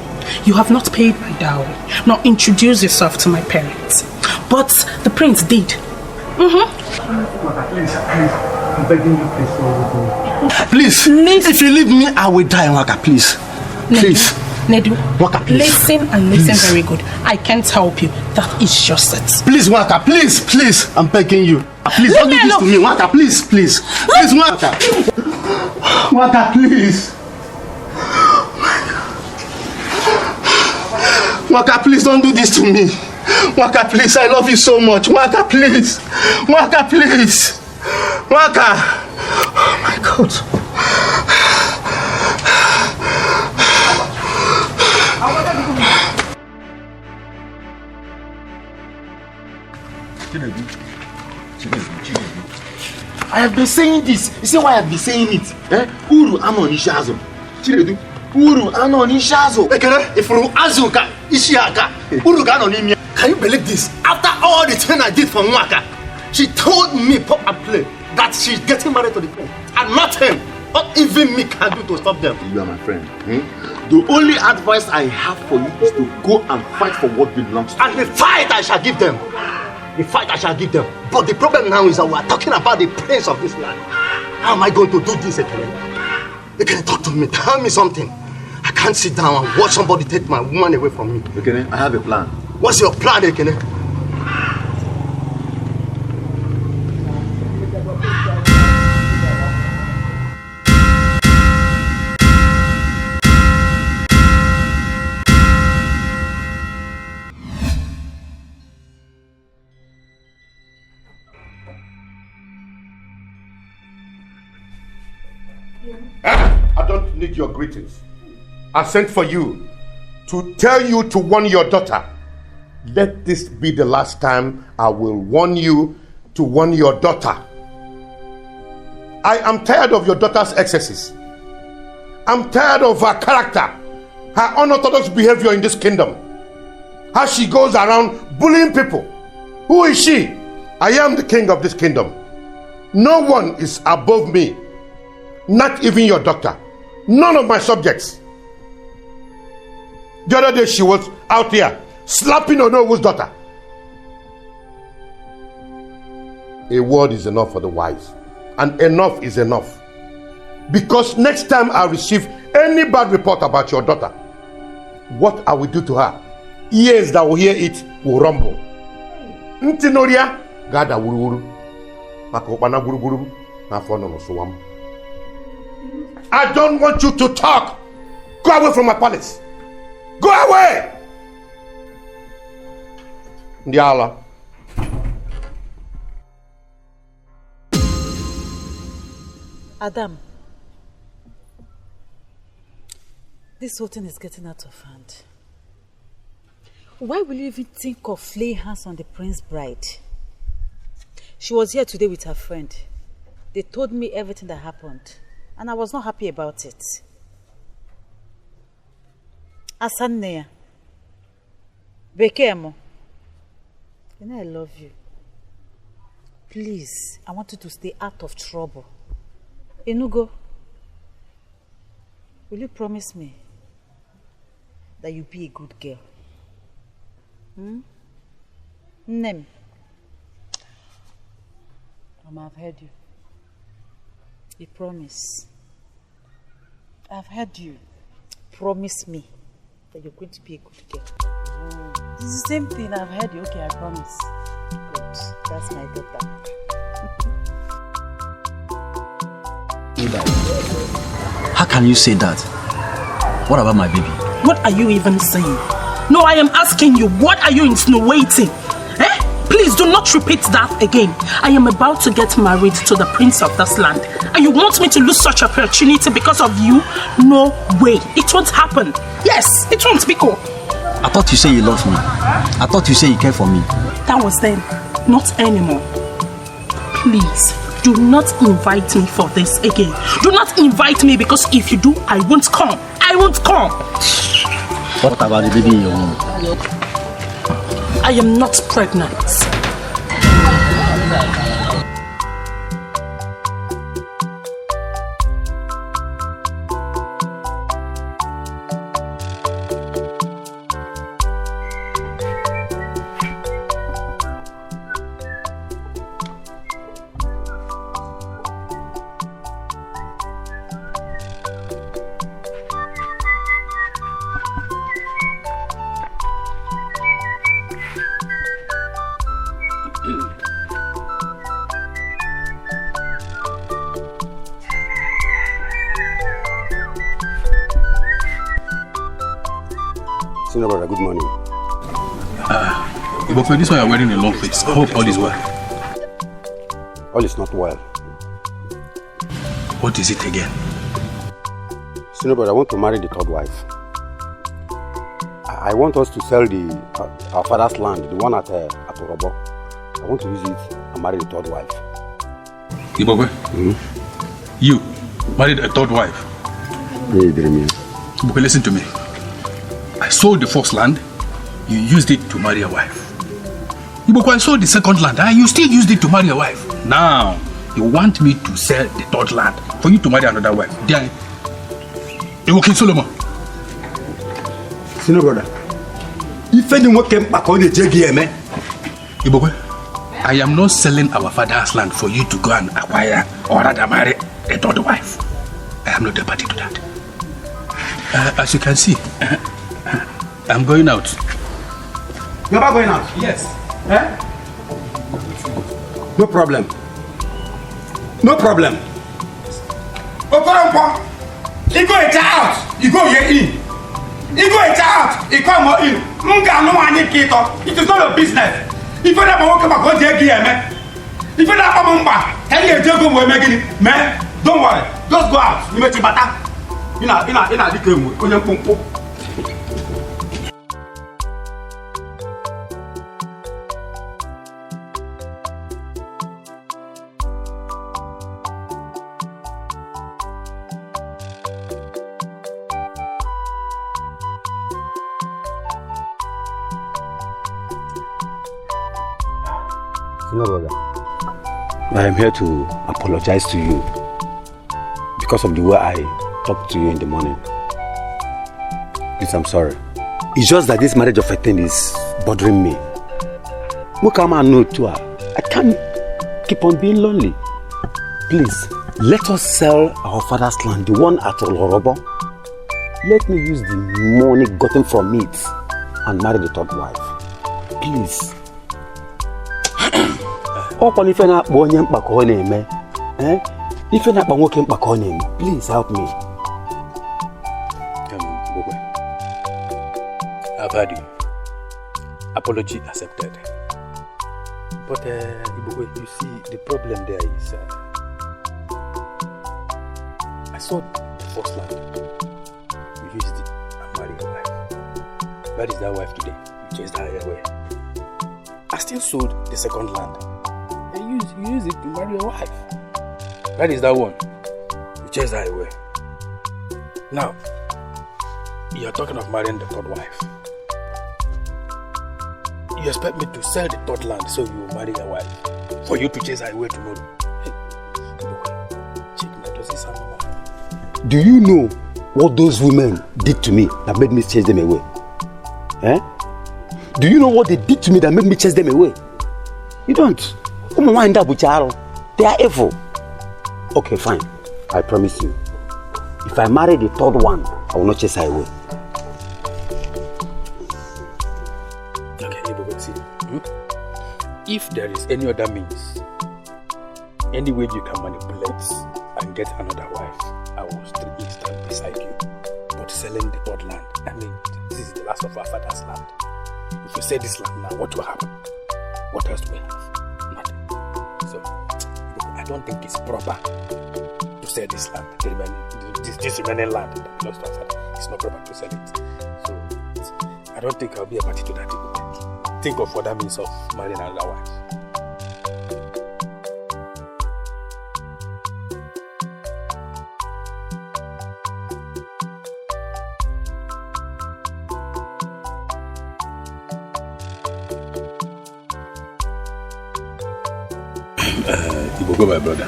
You have not paid my dowry, nor introduced yourself to my parents. But the prince did. Please, if you leave me, I will die, Waka, please. Please. Nedu, Waka, please. Listen and listen very good. I can't help you. That is just it. Please, Waka, please, please. I'm begging you. Please, don't do this to me, Waka, please, please. Please, Waka. Waka, please. Waka, please, don't do this to me. Waka, please, I love you so much. Waka, please. Waka, please. Waka. Oh, my God. I have been saying this. You see why I have been saying it? Uru ano nishazo. Chinedu. Uru ano nishazo. Ifuru azuka ishiaka. Uru ano nimia. Can you believe this? After all the thing I did for Mwaka, she told me pop and play that she's getting married to the prince and not him. What even me can do to stop them? You are my friend. The only advice I have for you is to go and fight for what belongs to you. And the fight I shall give them. The fight I shall give them. But the problem now is that we are talking about the prince of this land. How am I going to do this, Ekene? Ekene, talk to me. Tell me something. I can't sit down and watch somebody take my woman away from me. Ekene, I have a plan. What's your plan, Ekene? I don't need your greetings. I sent for you to tell you to warn your daughter. Let this be the last time I will warn you to warn your daughter. I am tired of your daughter's excesses. I'm tired of her character, her unorthodox behavior in this kingdom. How she goes around bullying people. Who is she? I am the king of this kingdom. No one is above me. Not even your doctor. None of my subjects. The other day she was out here slapping Onowo's daughter. A word is enough for the wise. And enough is enough. Because next time I receive any bad report about your daughter, what I will do to her, ears that will hear it will rumble. Ntinoria gada wuru maka ukpana gburugburu na afọ nọ n'ụsụwa m. I don't want you to talk. Go away from my palace. Go away! Ndiala. Adam, this whole thing is getting out of hand. Why will you even think of laying hands on the prince's bride? She was here today with her friend. They told me everything that happened, and I was not happy about it. Asanneya, Bekemo, you know I love you. Please, I want you to stay out of trouble. Enugo, will you promise me that you'll be a good girl? Nem. Mama, I've heard you. You promise. I've heard you. Promise me that you're going to be a good girl. This is the same thing. I've heard you. Okay, I promise. Good. That's my daughter. How can you say that? What about my baby? What are you even saying? No, I am asking you, what are you insinuating? Please do not repeat that again. I am about to get married to the prince of this land. And you want me to lose such opportunity because of you? No way. It won't happen. Yes, it won't, Biko. I thought you said you loved me. I thought you said you cared for me. That was then, not anymore. Please, do not invite me for this again. Do not invite me, because if you do, I won't come. I won't come. What about the baby in your womb? I am not pregnant. Senior brother, good morning. But for this one, you're wearing a long face. I hope all is well. All is not well. What is it again? Senior brother, I want to marry the third wife. I want us to sell our father's land, the one at Yoruba. I want to use it and marry the third wife. Ibogwe? You married a third wife? Yeah, Jeremiah. Ibogwe, listen to me. I sold the first land, you used it to marry a wife. Ibogwe, I sold the second land, and you still used it to marry a wife. Now, you want me to sell the third land for you to marry another wife. Then, Ibogwe Solomon. Senior brother, if anyone came back on the JGM, Ibogwe, I am not selling our father's land for you to go and acquire or rather marry a third wife. I am not a party to that. As you can see, I'm going out. You're not going out? Yes. Eh? No problem. No problem. Okoronpo, you go out, you go here in. You go out, you come in. It is not your business. If you never walk about what they give me, if you never come back, tell you to go making it, man. Don't worry, just go out. You make it better. In a little room. No, brother. I am here to apologize to you because of the way I talked to you in the morning. Please, I'm sorry. It's just that this marriage of a thing is bothering me. I can't keep on being lonely. Please, let us sell our father's land, the one at Yoruba. Let me use the money gotten from it and marry the third wife. Please. Please help me. I've heard you. Apology accepted. But you see, the problem there is I sold the first land. You used it and married a wife. That is that wife today. You chased her away. I still sold the second land. And you use it to marry a wife. That is that one. You chased her away. Now, you are talking of marrying the third wife. You expect me to sell the third land so you will marry a wife for you to chase her away tomorrow? Hey, does this sound normal? Do you know what those women did to me that made me chase them away? Eh? Do you know what they did to me that made me chase them away? You don't. They are evil. Okay, fine. I promise you. If I marry the third one, I will not chase her away. If there is any other means, any way you can manipulate and get another wife, I will stand beside you. But selling the third land, I mean, this is the last of our father's land. If you sell this land now, what will happen? What else do we have? Nothing. So, I don't think it's proper to sell this land. This remaining land that belongs to our father. It's not proper to sell it. So, I don't think I'll be a party to that. Think of other means of marrying another wife. Go, my brother.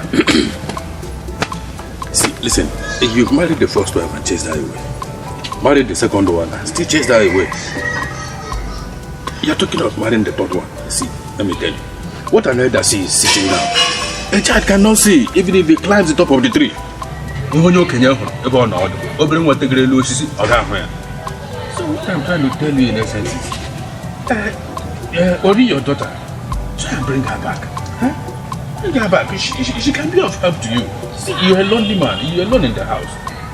See, listen, you've married the first wife and chased her away. Married the second one and still chased her away. You're talking of marrying the third one. See, let me tell you. What an elder sees sitting down, a child cannot see, even if he climbs the top of the tree. So what I'm trying to tell you in essence is, only your daughter, try and bring her back. Huh? Bring her back. She can be of help to you. See, you're a lonely man. You're alone in the house.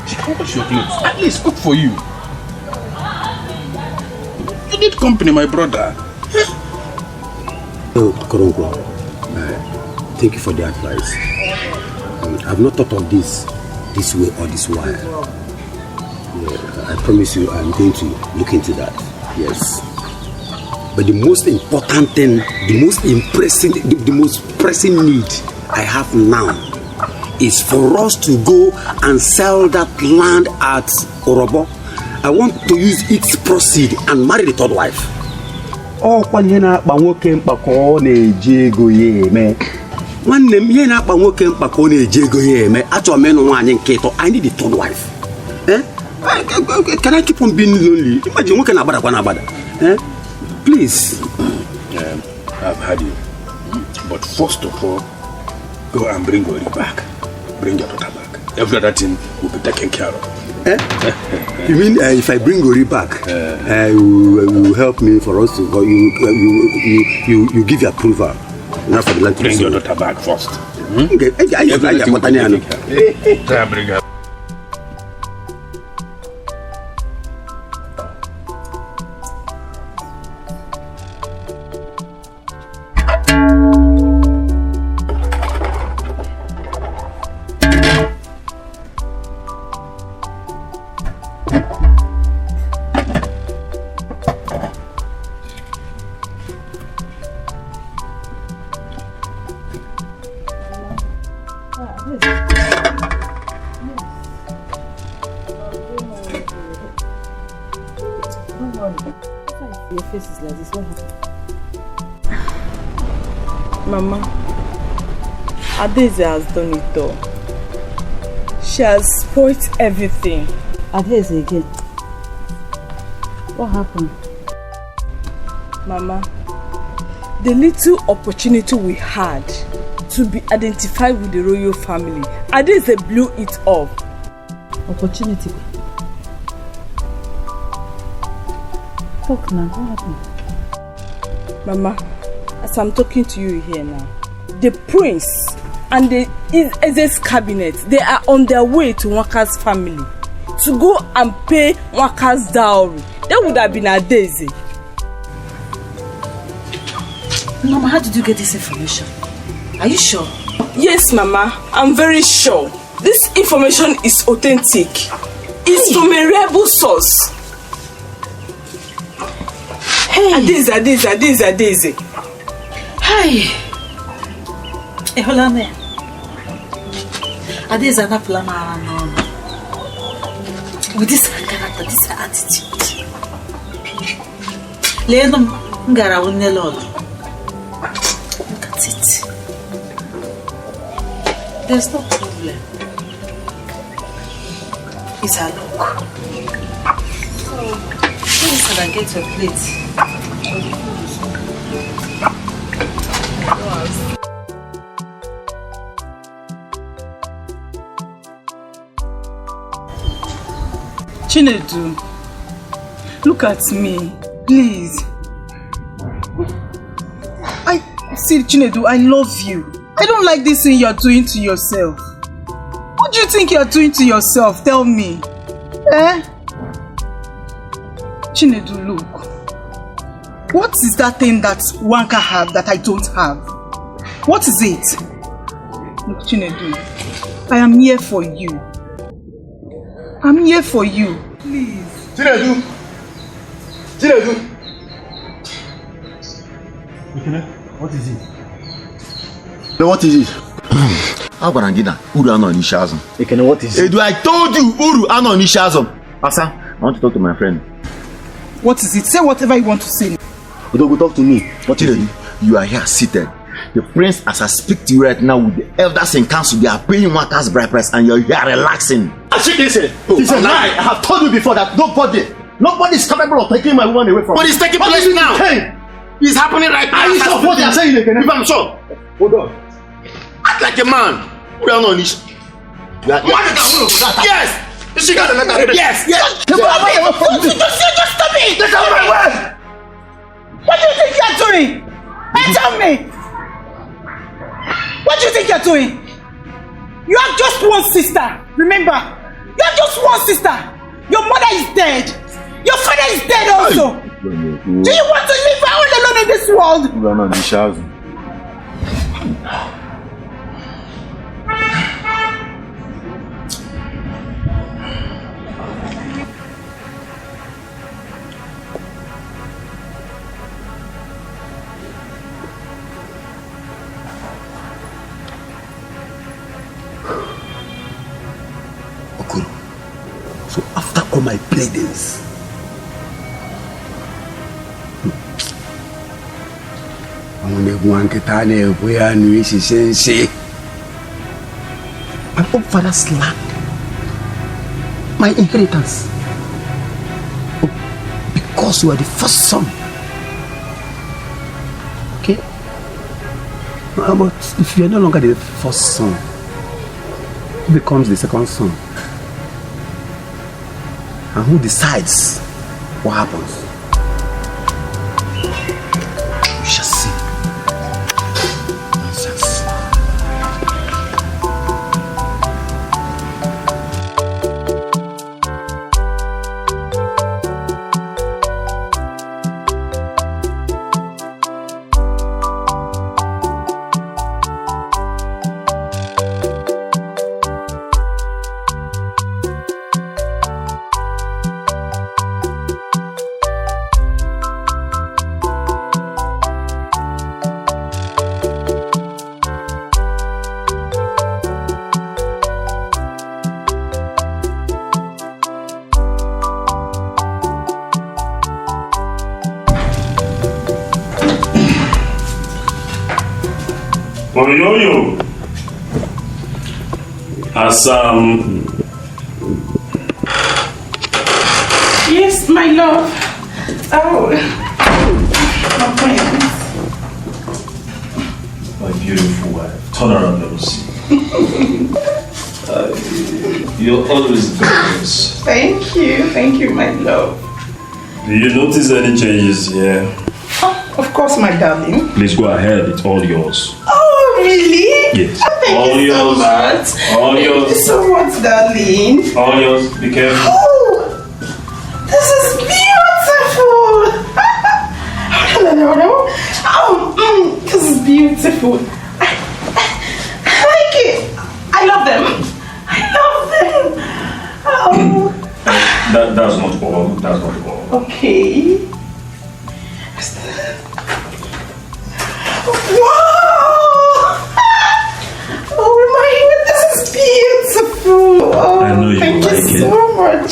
She can wash your clothes. At least cook for you. You need company, my brother. Oh, Koronko, thank you for the advice. I've not thought of this way or this way. I promise you I'm going to look into that. Yes. But the most important thing, the most pressing need I have now is for us to go and sell that land at Orobo. I want to use its proceed and marry the third wife. Oh, when you na nwoke mkpako na-eji ego ya eme. Nwanne m ihe na-akpa nwoke mkpako na-eji ego ya eme. Achọrọ m ịnụ nwaanyị nke ịtọ. I need the third wife. Can I keep on being lonely? Imagine nwoke na-agbada kwa na-agbada. Please. I've had you. But first of all, go and bring Ori back. Bring your daughter back. Every other thing will be taken care of. You mean if I bring Ori back, you will help me for us to go? You give your approval. Now for the land. Bring your daughter back first. Okay. Everything will be taken care of. Try and bring her. Mama, Adeze has done it all. She has spoiled everything. Adeze again. What happened? Mama, the little opportunity we had to be identified with the royal family, Adeze blew it off. Opportunity? Talk now, what happened? Mama, as I'm talking to you here now, the prince and the Eze's cabinet, they are on their way to Nwaka's family to go and pay Nwaka's dowry. That would have been Adeze. Mama, how did you get this information? Are you sure? Yes, Mama, I'm very sure. This information is authentic. It's from a reliable source. Hey. Adeze. Hey. Hold on there. Adeze anapụla m ara n'ọnụ. With this character, this attitude. Leenụ m gara wunye Lord. Look at it. There's no problem. It's her look. So, please can I get your plate? Chinedu, look at me, please. See, Chinedu, I love you. I don't like this thing you're doing to yourself. What do you think you're doing to yourself? Tell me. Chinedu, look. What is that thing that Wanka have that I don't have? What is it? Look, Chinedu, I am here for you. I'm here for you. Please. Chinedu! What is it? No, what is it? Agwarangina, Uru ano Nishazum. What is it? I told you, Uru ano Nishazum. Asa, I want to talk to my friend. What is it? Say whatever you want to say. Go talk to me. What is it? You are here seated. The prince, as I speak to you right now, with the elders in council, they are paying Wanka's bride price and you're here relaxing. Listen, I have told you before that nobody is capable of taking my woman away from me. But it's taking place now. It's happening right now. Are you sure what they are saying again? I'm sure. Hold on. Act like a man. We are not on this. Yes. She got a letter. Yes. Just stop it. Get out of my way. What do you think you're doing? Tell me. What do you think you're doing? You have just one sister. Remember, you have just one sister. Your mother is dead. Your father is dead also. Do you want to live all alone in this world? So after all my pleadings, my own father slapped my inheritance because you are the first son. Okay? But if you are no longer the first son, who becomes the second son? And who decides what happens? You shall see. Nonsense. Oyoyo, Assam. Yes, my love. Oh, my friend. My beautiful wife. Turn around, let me see. You're always gorgeous. Thank you, my love. Do you notice any changes here? Oh, of course, my darling. Please go ahead, it's all yours. Oh, really? Yes. Oh, thank you so much. All Thank yours. you so much, darling. All yours. Be careful. Oh, this is beautiful. This is beautiful. I like it. I love them. Oh. That's not all. That's not all. Okay. Wow! Oh my God, this is beautiful. Oh, I know you thank like you so much.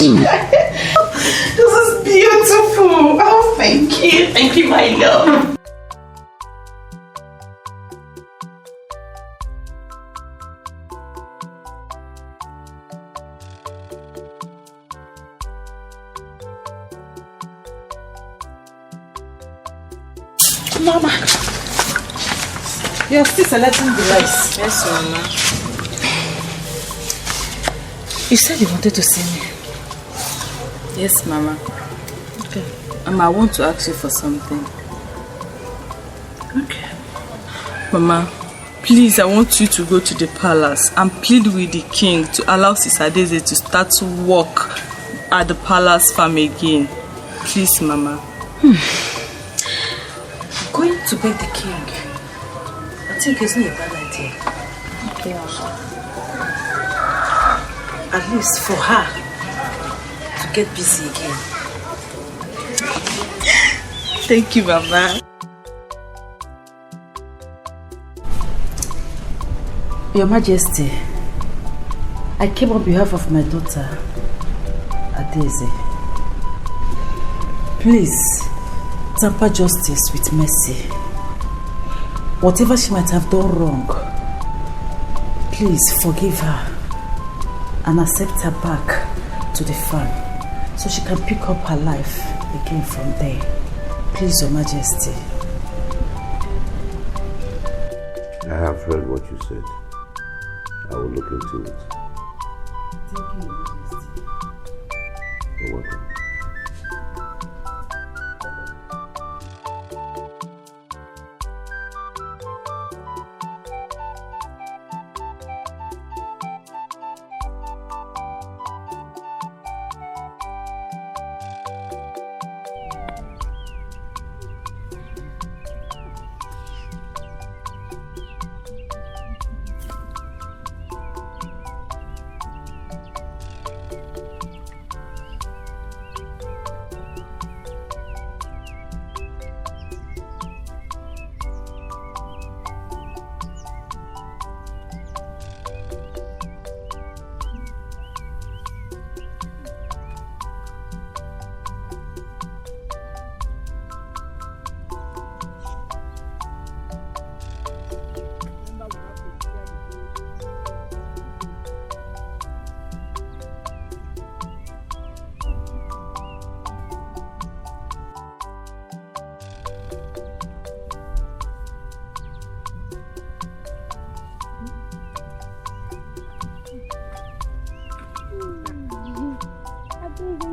This is beautiful. Oh, thank you, my love. Mama, you're still selecting the rice. Yes, Mama. You said you wanted to see me. Yes, Mama. Okay. Mama, I want to ask you for something. Okay. Mama, please, I want you to go to the palace and plead with the king to allow Sister Daisy to start to work at the palace farm again. Please, Mama. to beg the king. I think it's not a bad idea. Okay, Mama. At least for her to get busy again. Thank you, Mama. Your Majesty, I came on behalf of my daughter, Adeze. Please, temper justice with mercy. Whatever she might have done wrong, please forgive her and accept her back to the farm so she can pick up her life again from there. Please, Your Majesty. I have heard what you said. I will look into it. Thank you, Your Majesty. You're welcome.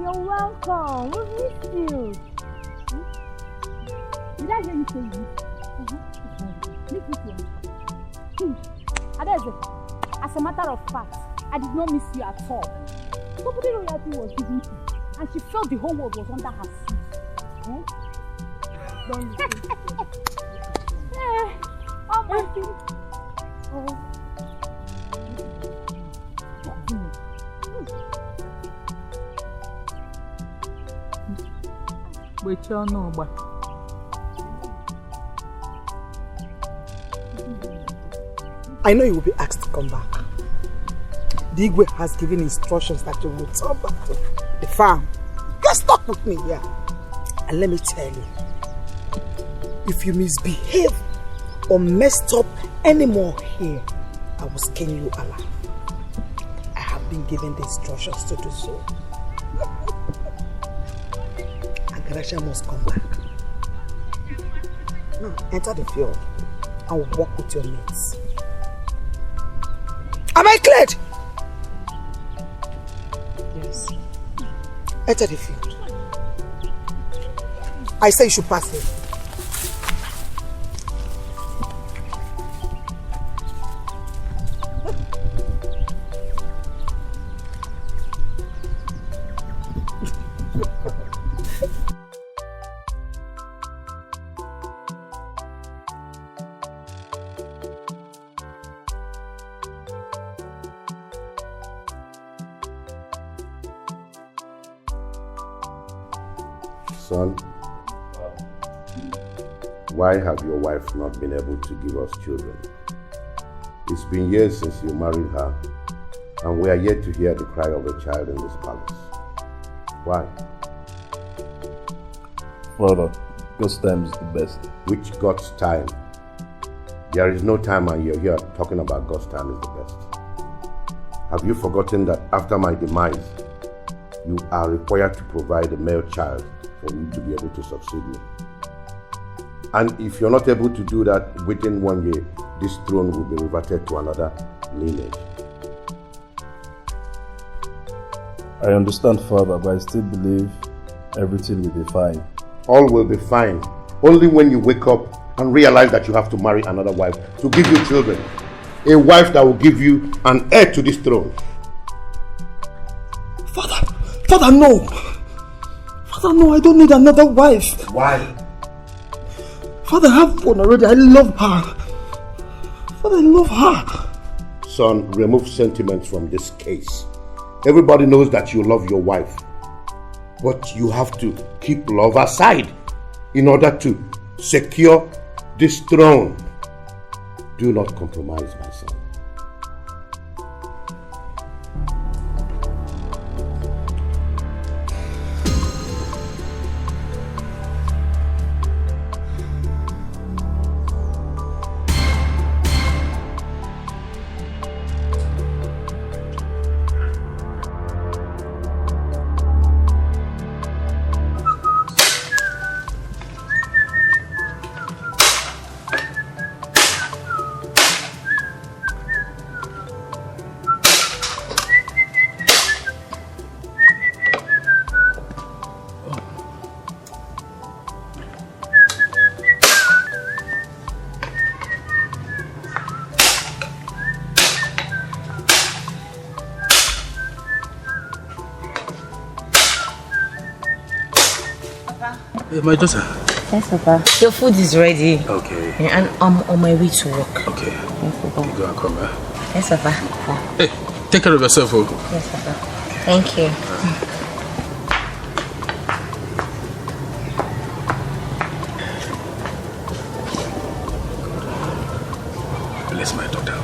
You're welcome. We missed you. Did I hear you say this? Adeze, as a matter of fact, I did not miss you at all. Somebody royalty was dignity, and she felt the whole world was under her feet. Don't you think so? Oh my God. I know you will be asked to come back. The Igwe has given instructions that you will return back to the farm. Just talk with me here. And let me tell you, if you misbehave or messed up anymore here, I will skin you alive. I have been given the instructions to do so. And Garasha must come back. Now, enter the field and walk with your mates. Am I cleared? Yes. Enter the field. I say you should pass here. Son, why have your wife not been able to give us children? It's been years since you married her, and we are yet to hear the cry of a child in this palace. Why? Father, God's time is the best. Which God's time? There is no time, and you're here talking about God's time is the best. Have you forgotten that after my demise, you are required to provide a male child for you to be able to succeed me? And if you're not able to do that within 1 year, this throne will be reverted to another lineage. I understand, Father, but I still believe everything will be fine. All will be fine only when you wake up and realize that you have to marry another wife to give you children. A wife that will give you an heir to this throne. Father, no! Father, no, I don't need another wife. Why? Father, I have one already. I love her. Father, I love her. Son, remove sentiments from this case. Everybody knows that you love your wife. But you have to keep love aside in order to secure this throne. Do not compromise, my son. My daughter. Yes, Papa. Your food is ready. Okay. And I'm on my way to work. Okay. Yes, Papa. You go and come, Yes, Papa. Hey, take care of yourself, oh. Yes, Papa. Thank you. Bless my daughter.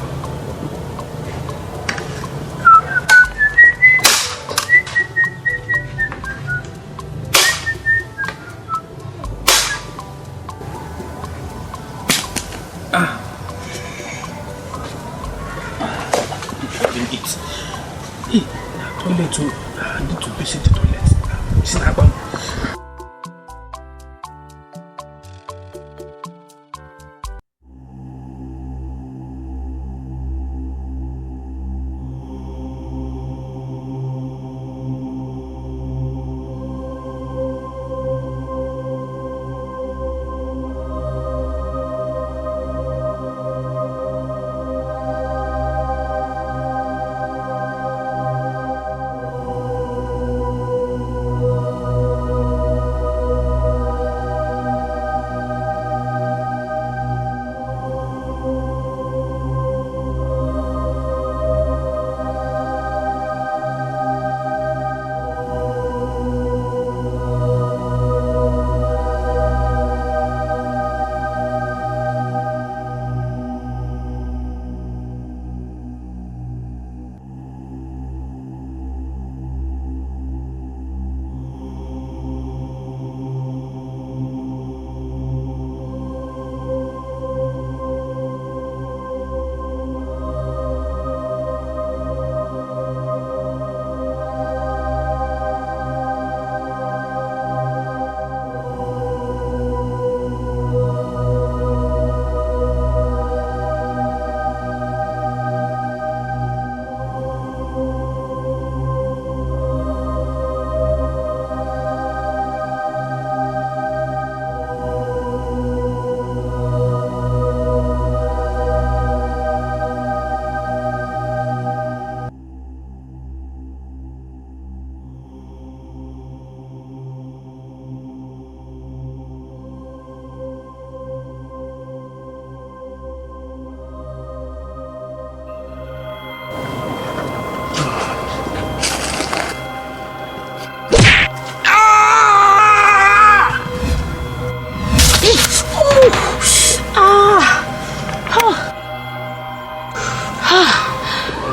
I need to visit the toilet.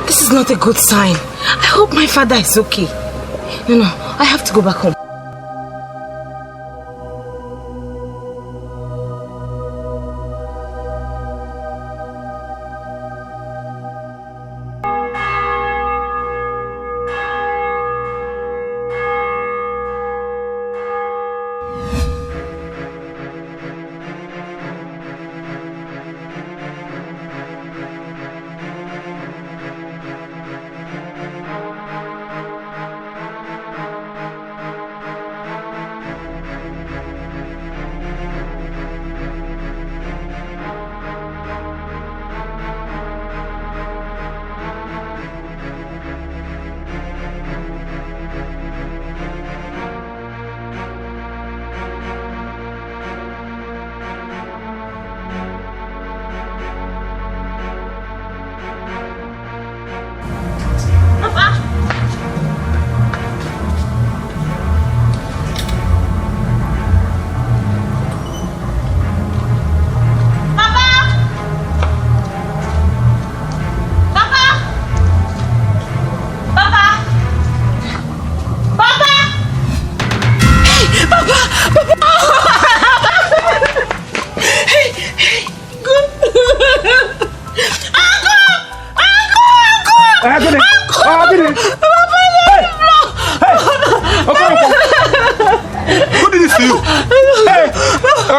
This is not a good sign. I hope my father is okay. No, I have to go back home.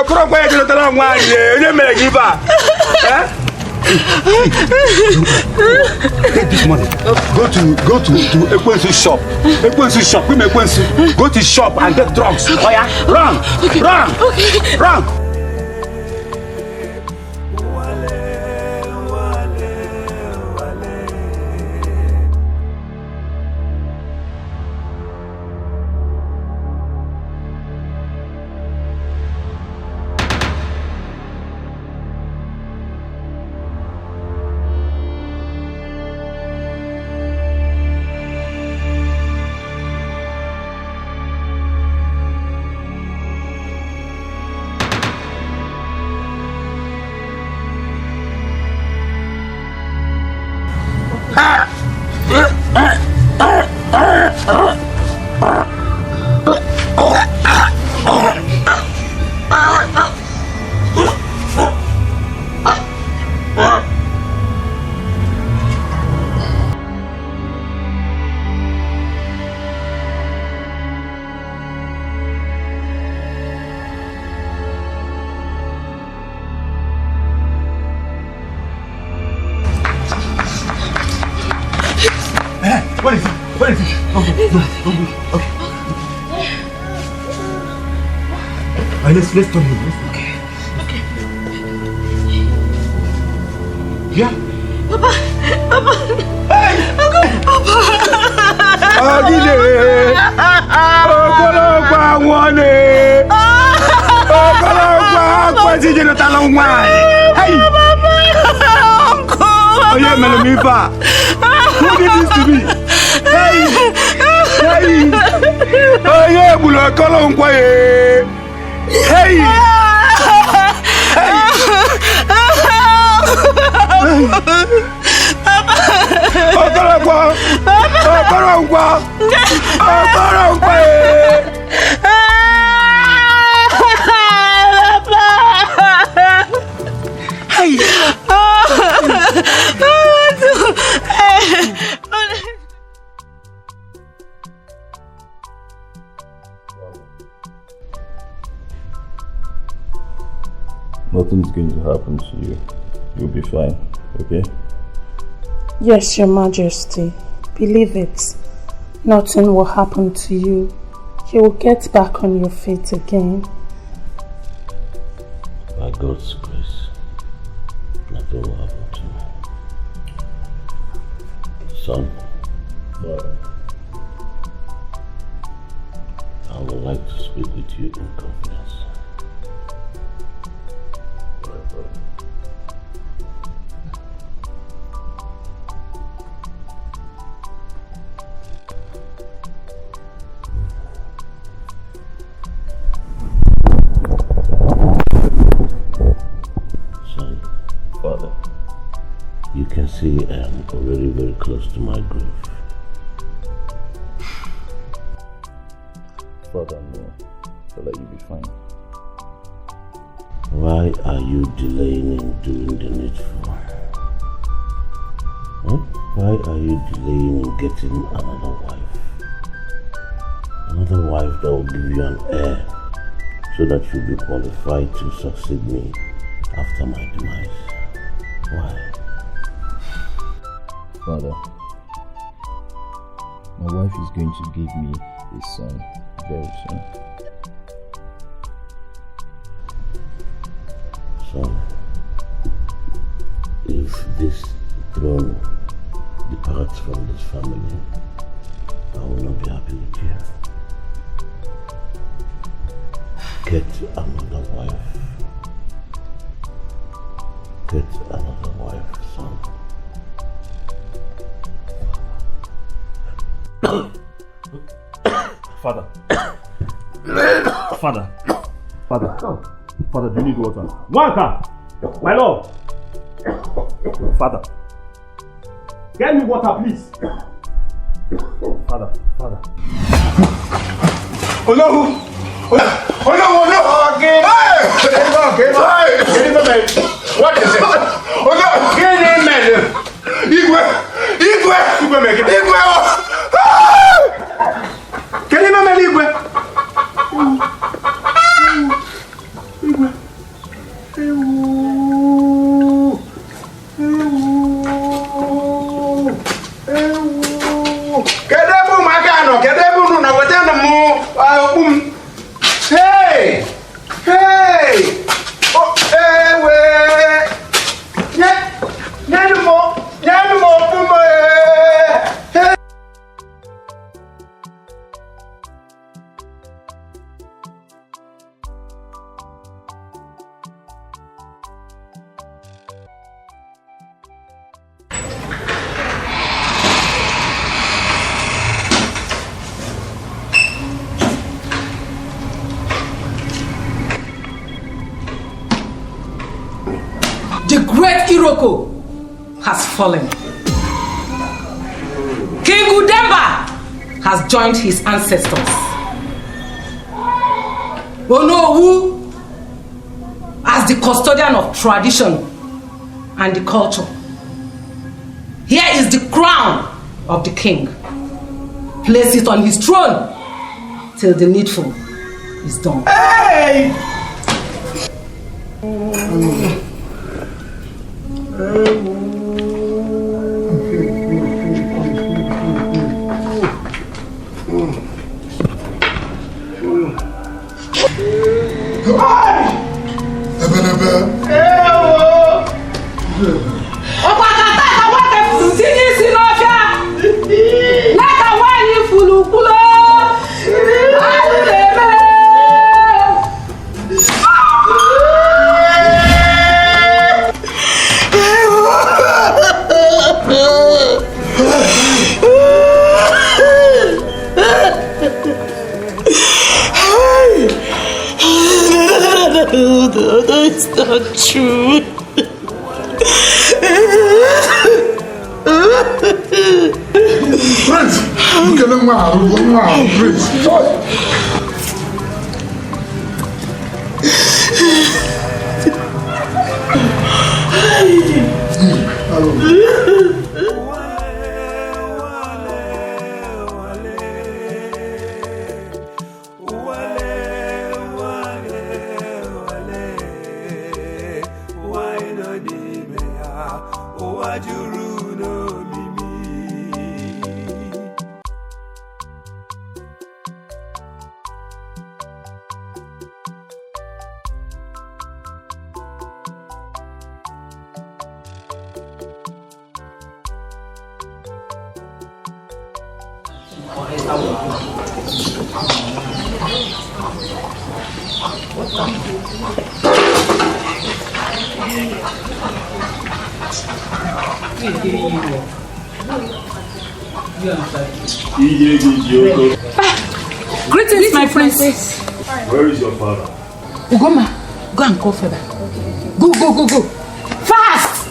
Okoro kwa je tala nwa ye. Onye mere gi ba. Take this money. Go to Ekwensu shop. Ekwensu shop. Go to shop and get drugs. Oh yeah? Run. Okay. Run. Okay. Run. What is it? Okay. Let's turn him. Okay. Yeah. Papa. Hey! Papa. Who did this to me? Hey! Oh yeah, bulo kolon kwaye. Hey! Nothing's going to happen to you. You'll be fine, okay? Yes, Your Majesty. Believe it. Nothing will happen to you. You will get back on your feet again. By God's grace, nothing will happen to me. Son, I would like to speak with you in confidence. Son, Father, you can see I am already very close to my grave. Father, no. Father, you'll be fine. Why are you delaying in doing the needful? Why are you delaying in getting another wife? Another wife that will give you an heir so that you'll be qualified to succeed me after my demise. Why? Father, my wife is going to give me a son very soon. Son, if this throne departs from this family, I will not be happy with you. Get another wife. Get another wife, son. Father, do you need water? Water! My lord! Father, get me water, please. Father. Oh no! Okay. What is it? Oh no! Get in, man! Igwe! Can you remember Igwe? Iroko has fallen. King Udemba has joined his ancestors. Onowu as the custodian of tradition and the culture. Here is the crown of the king. Place it on his throne till the needful is done. Hey! No, it's not true. Prince, look at them now, Prince. Greetings, my princess. Where is your father? Ugoma, go and call father. Go. Fast!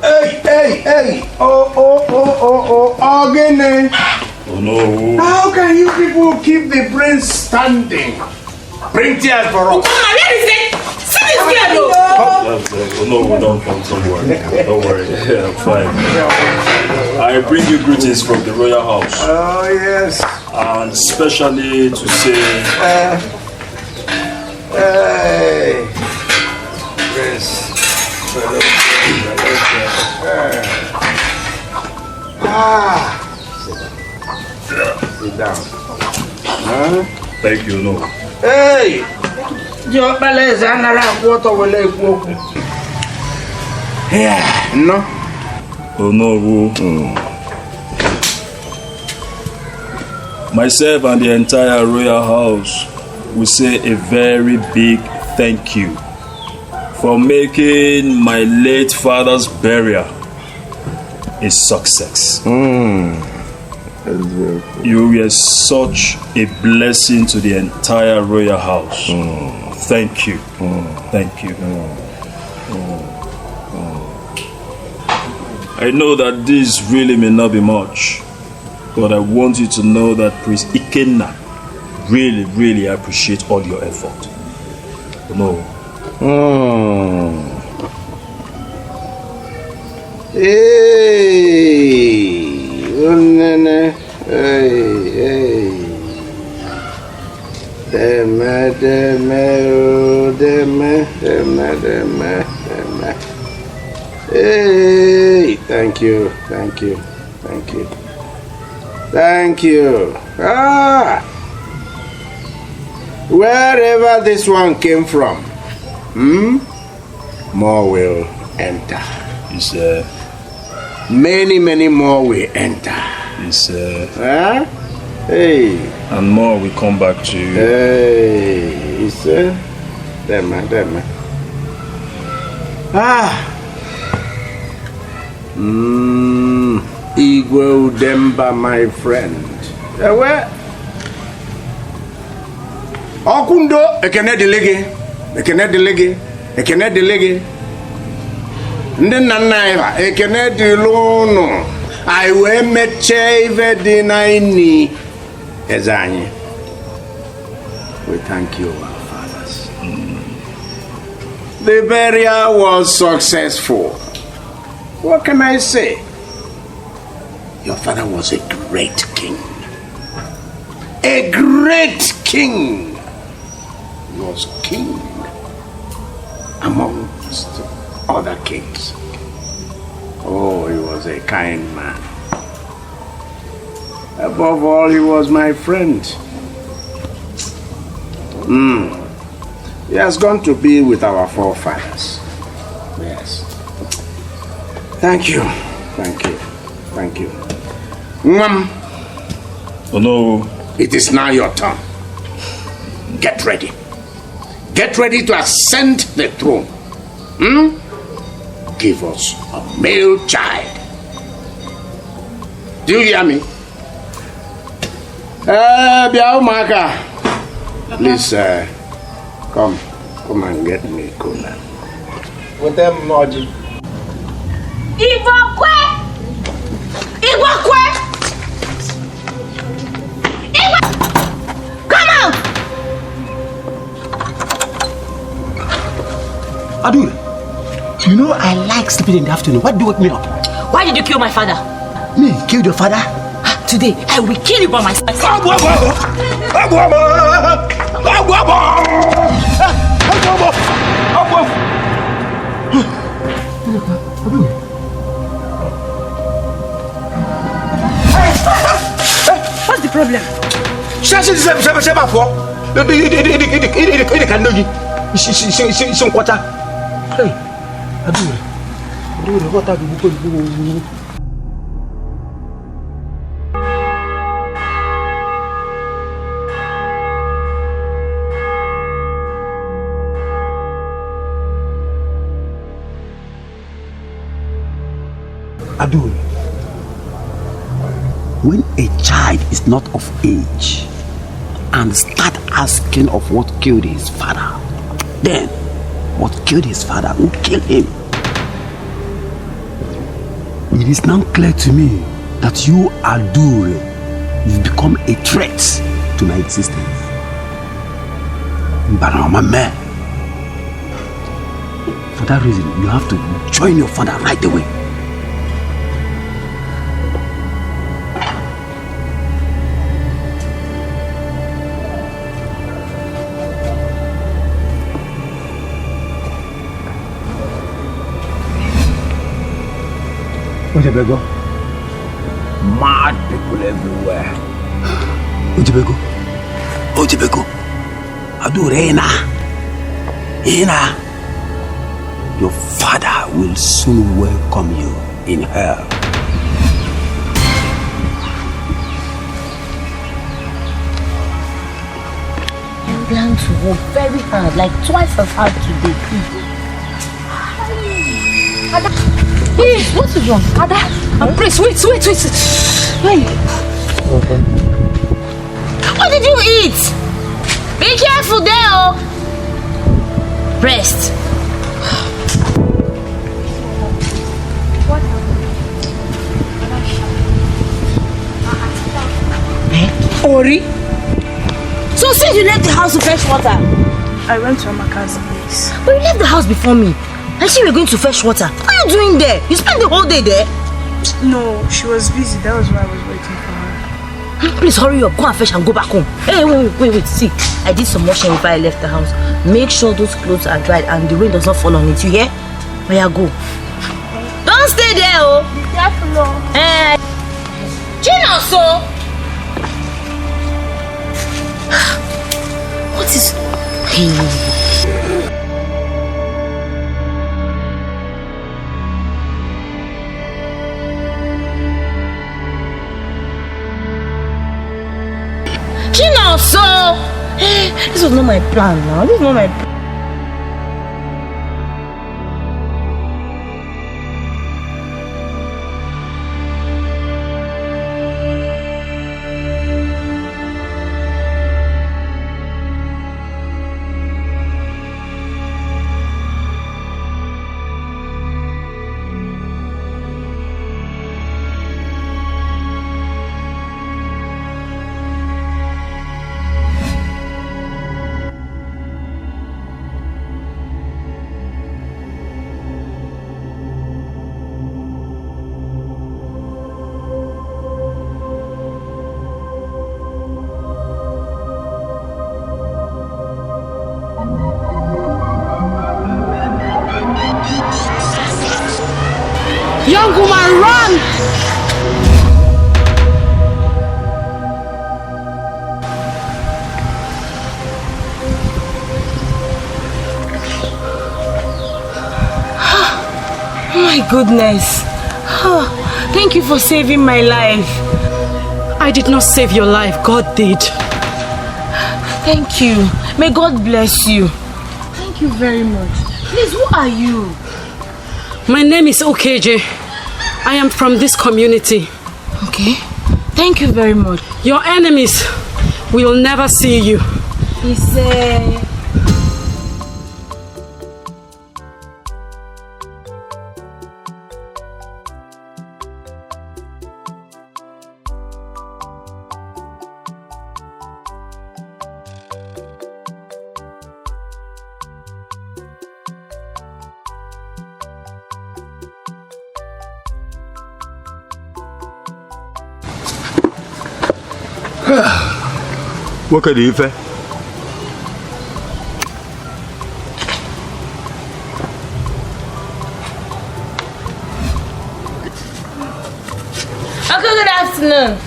Hey! Oh, again. Oh no. How can you people keep the prince standing? Bring tears for us. Ugoma, where is it? See this girl, Oh no, we don't come somewhere. Don't worry. I'm fine. I bring you greetings from the royal house. Oh yes. And especially to say hey, Prince. Sit down. Huh? Thank you, no. Hey! Your belly is another quarter will yeah, no. Oh no. Myself and the entire royal house will say a very big thank you for making my late father's burial a success. You were such a blessing to the entire royal house. Thank you. Thank you. I know that this really may not be much, but I want you to know that Prince Ikenna really appreciate all your effort. No. Hey! Hey! Hey! Thank you. Wherever this one came from, more will enter. Yes, many more will enter. Yes, Hey. And more will come back to you. Hey, sir. Them. Igwe Udemba, my friend. Where? Okundo, ekene delege. Ekene delege. Ekene delege. Ndenna naiva, ekene dilono. I will meche ive dinaini. Ezanyi. We thank you, our fathers. The burial was successful. What can I say? Your father was a great king. A great king. He was king amongst other kings. Oh, he was a kind man. Above all, he was my friend. He has gone to be with our forefathers. Yes. Thank you. Thank you. Thank you. Oh no. It is now your turn. Get ready. Get ready to ascend the throne. Give us a male child. Do you hear me? Biaumaka. Please, come and get me cola. With them nodding. Igwakwe! Come out! Adul, you know I like sleeping in the afternoon. Why do you wake me up? Why did you kill my father? Me? Killed your father? Today, I will kill you by myself. What's the problem? Adul, when a child is not of age and start asking of what killed his father, then what killed his father will kill him. It is now clear to me that you, Adul, you've become a threat to my existence. But I'm a man. For that reason, you have to join your father right away. Ojebego. Mad people everywhere. Ojebego. Adurena. Ina. Your father will soon welcome you in hell. I plan to work very hard, like twice as hard today. Hey, what is wrong? Ada, please, wait. Wait. What did you eat? Be careful there, oh. Rest. What happened? Ori? So since you left the house to fetch water? I went to Amaka's place. But you left the house before me. I see you were going to fetch water. What are you doing there? You spent the whole day there? No, she was busy. That was why I was waiting for her. Please hurry up. Go and fetch and go back home. Hey, wait. See, I did some washing before I left the house. Make sure those clothes are dried and the rain does not fall on it. You hear? Where you go? Don't stay there, oh. Be careful, oh. Gina, so. What is... Gina, so. This was not my plan now. This is not my plan. Young woman, run! My goodness. Thank you for saving my life. I did not save your life, God did. Thank you. May God bless you. Thank you very much. Please, who are you? My name is Okeje. I am from this community. Okay. Thank you very much. Your enemies will never see you. What can you do? Uncle, good afternoon.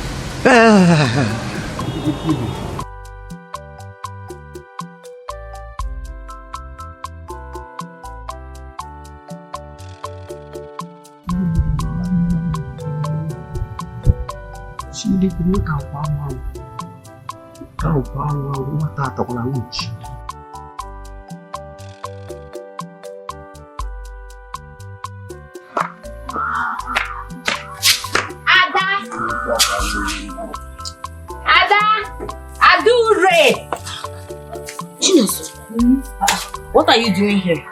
What are you doing here?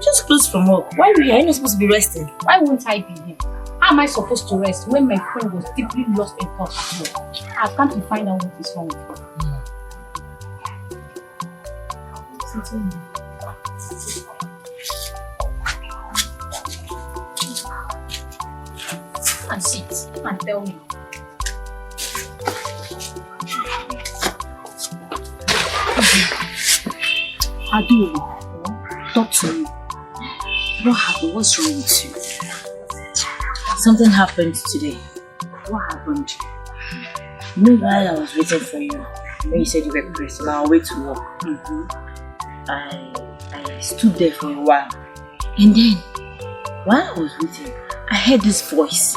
Just close from work. Why are you here? Are you not supposed to be resting? Why won't I be here? How am I supposed to rest when my friend was deeply lost in thought at work? I've come to find out what is wrong with her. Come and sit. Come and tell me. Adu, talk to me. What happened? What's wrong with you? Something happened today. What happened? You know, while I was waiting for you, when you said you were pressed on our way to work, I stood there for a while. And then, while I was waiting, I heard this voice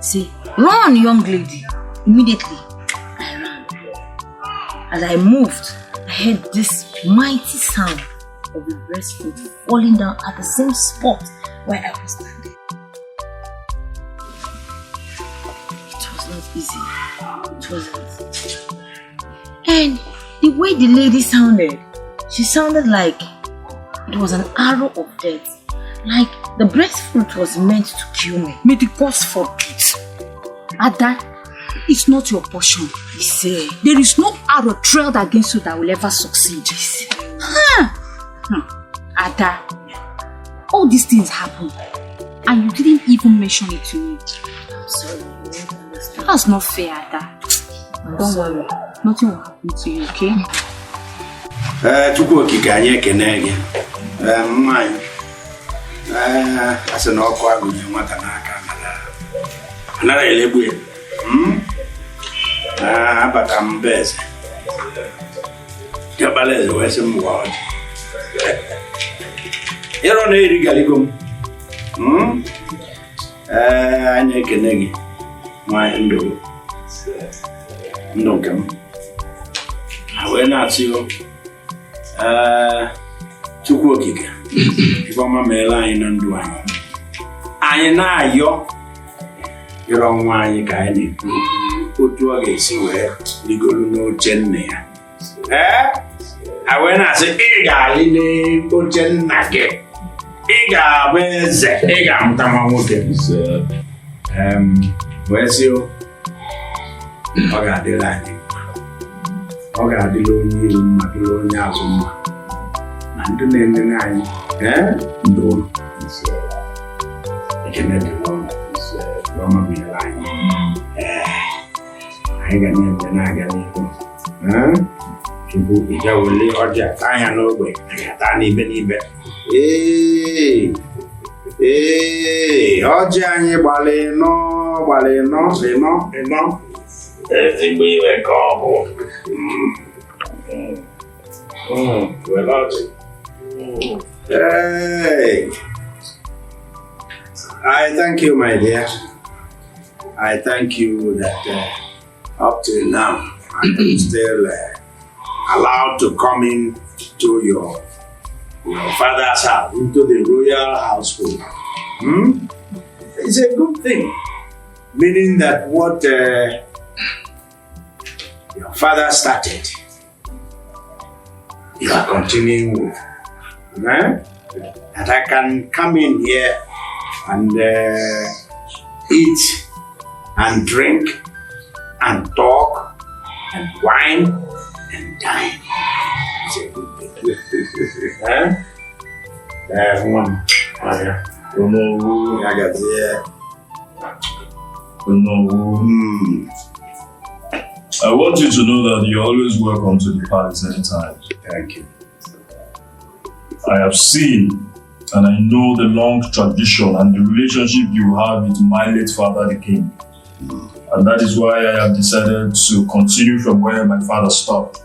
say, "Run, young lady." Immediately, I ran. As I moved, I heard this mighty sound of a breastfeed falling down at the same spot where I was standing. It was not easy. It wasn't. And the way the lady sounded, she sounded like it was an arrow of death. Like the breastfeed was meant to kill me. May the gods forbid. Ada, it's not your portion. He said, there is no arrow trailed against you that will ever succeed. Ada, all these things happen and you didn't even mention it to me. I'm sorry, you won't understand. That's not fair, Ada. Don't worry, nothing will happen to you, okay? Chukwu okike anyị ekene gị. Mmanya. Asị na ọkụ agụnye nwata n'aka anara elegbu ya. Abata mbeze. Gabaleze wee sị m gwa ọjị. Ịrọ na eri galigom. Anyị ekene gị. Nwanyị ndụ nke m. Wee na-asị yo. Chukwu okike. Ifeọma meela anyị na ndụ anyị. Anyị na-ayọ ịrọ nwa anyị ka anyị na-ekwu otu ọ ga-esi wee rigolu n'oche nne ya. Wee na-asị ị ga-alị n'oche nna gị. Ị ga-abụ eze. Ị ga-amụta nwa nwoke. Wee sị ọ ga-adịla anyị mma. Ọ ga-adịla onye iru mma, dịla onye azụ mma. Na ndị na-enene anyị ndụ ụlọ. Ekene dị n'ọnụ. Ọma bịara anyị. Anyị ga na-ebe na-aga n'ihu. Chukwu ị ga wele ọjị ata anya n'ogbe. Anyị ata n'ibe n'ibe. Hey, oggi anyị gbalịnọ. Ezigbo iwe ka ọ bụ. Hey, I thank you, my dear. I thank you that up till now I'm still allowed to come in to your father's house, into the royal household. It's a good thing, meaning that what your father started, you are continuing with. That I can come in here and eat and drink and talk and wine and dine. It's a good thing. I want you to know that you're always welcome to the palace anytime. Thank you. I have seen and I know the long tradition and the relationship you have with my late father, the king. And that is why I have decided to continue from where my father stopped.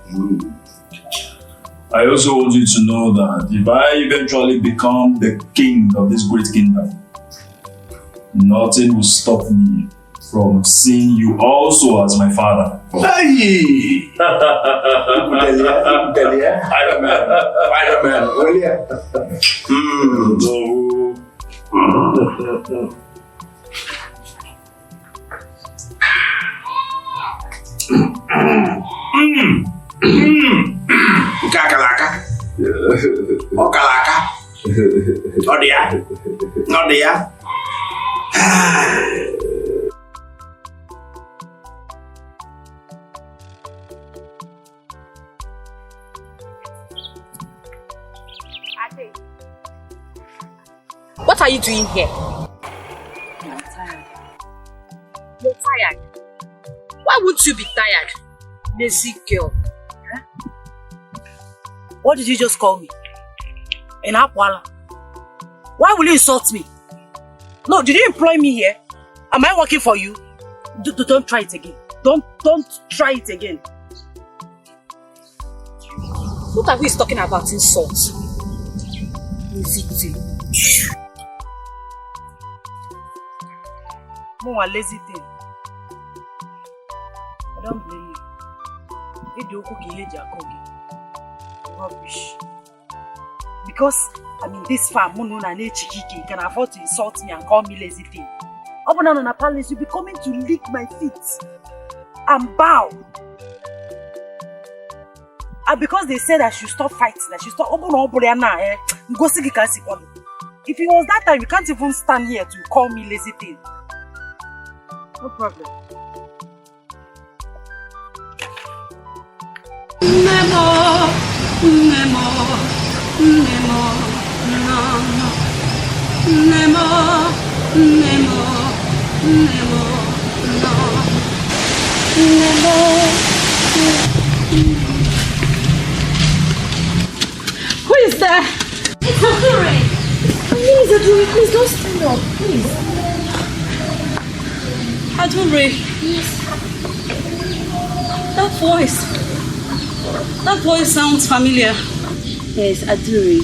I also want you to know that if I eventually become the king of this great kingdom, nothing will stop me from seeing you also as my father. Hey! Spider-Man, Kakalaka. Oh, kalaka. Oh, dia. Oh, dia. What are you doing here? I'm tired. You're tired? Why wouldn't you be tired? Lazy girl. Huh? What did you just call me? In Apwala? Why will you insult me? No, did you employ me here? Am I working for you? Don't try it again. Don't try it again. What are we talking about insults? Lazy thing. More lazy thing. I don't blame you. Rubbish. Because I'm in this farm, you can afford to insult me and call me lazy thing. Open on a palace, you'll be coming to lick my feet and bow. And because they said I should stop fighting, I should stop. If it was that time, you can't even stand here to call me lazy thing. No problem. Who is there? It's Adure. Please, Adure, please don't stand up, please. Adure. Yes. That voice sounds familiar. Yes, Adure.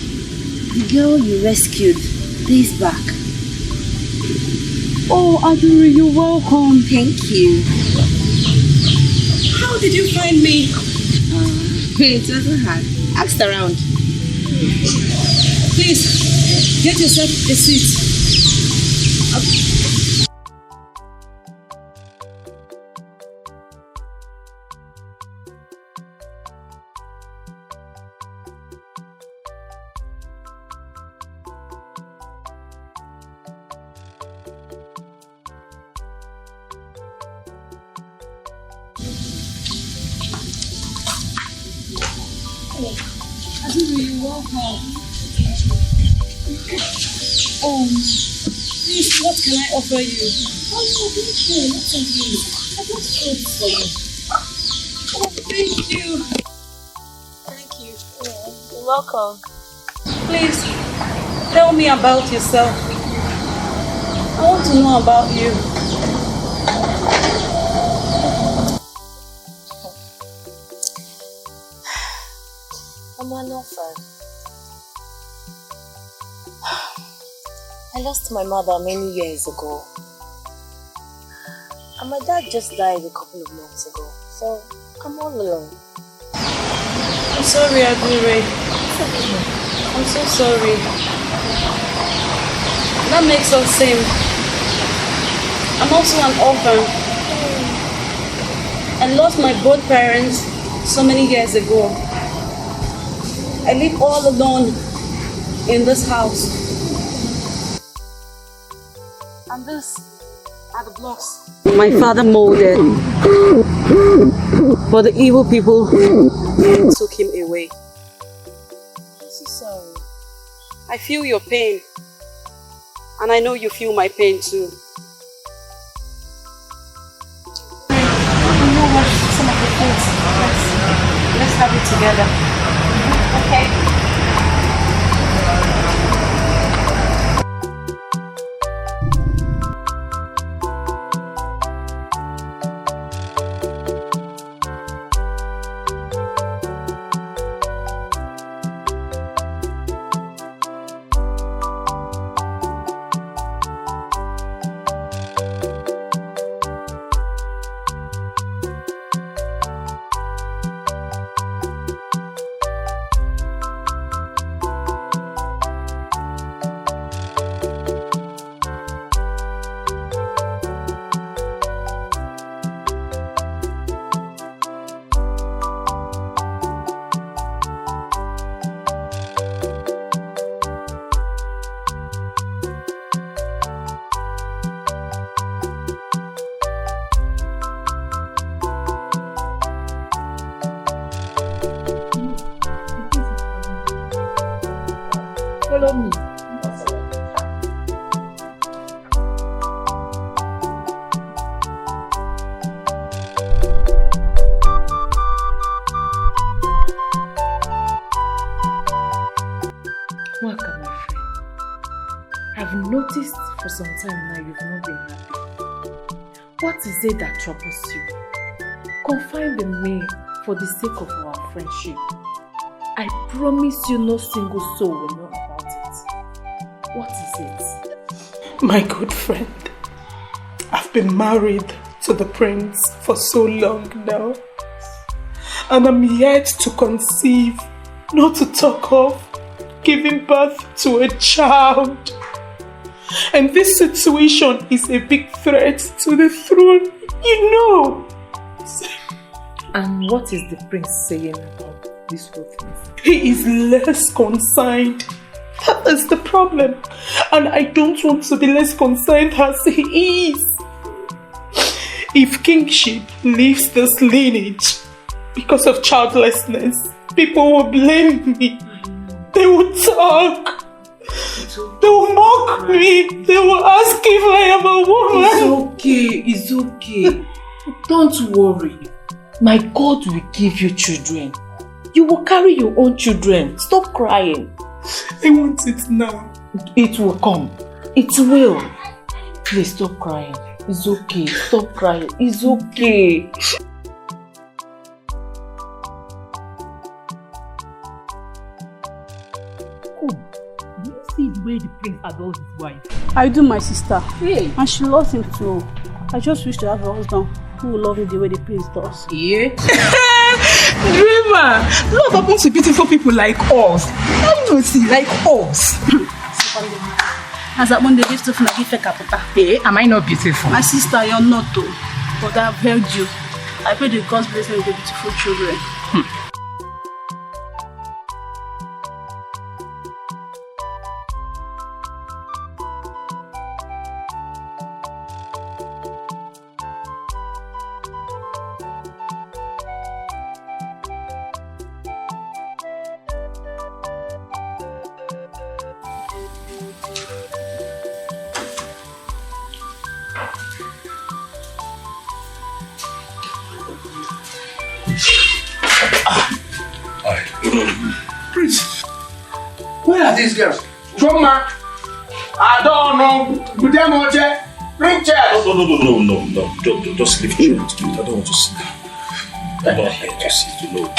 The girl you rescued days back. Oh, Adure, you're welcome. Thank you. How did you find me? It wasn't hard. Asked around. Please, get yourself a seat. You're welcome. Please, what can I offer you? Oh, thank you. That's okay. I got fruits for you. Oh, thank you. Thank you. Yeah, you're welcome. Please, tell me about yourself. I want to know about you. I'm an orphan. I lost my mother many years ago. And my dad just died a couple of months ago. So I'm all alone. I'm sorry, Adure. I'm so sorry. That makes us same. I'm also an orphan. I lost my both parents so many years ago. I live all alone in this house. And this are the blocks my father molded. But the evil people took him away. I'm so sorry. I feel your pain. And I know you feel my pain too. You know what? Some of the things. Let's have it together. Okay? Follow me. Welcome, my friend. I've noticed for some time now you've not been happy. What is it that troubles you? Confide in me for the sake of our friendship. I promise you no single soul will know about it. What is it? My good friend, I've been married to the prince for so long now. And I'm yet to conceive, not to talk of giving birth to a child. And this situation is a big threat to the throne, you know. And what is the prince saying about this whole thing? He is less concerned. That is the problem. And I don't want to be less concerned as he is. If kingship leaves this lineage because of childlessness, people will blame me. They will talk. They will mock me. They will ask if I am a woman. It's okay. Don't worry. My God will give you children. You will carry your own children. Stop crying. I want it now. It will come. It will. Please stop crying. It's okay. Stop crying. It's okay. Do you see the way the prince adores his wife? I do, my sister. Hey. And she loves him too. I just wish to have a husband who will love me the way the prince does. Yeah. Dreamer, love happens to beautiful people like us. How do you see, like us? As I want the gift of Nagi Fekapota. Hey, am I not beautiful? My sister, you're not too. But I've heard you. I pray that God's blessing with the beautiful children. Prince, where are these girls? Choma, I don't know. Put them on chair. Bring chairs. No. Just leave the chair. I don't want to sit down. I'm not here to sit alone.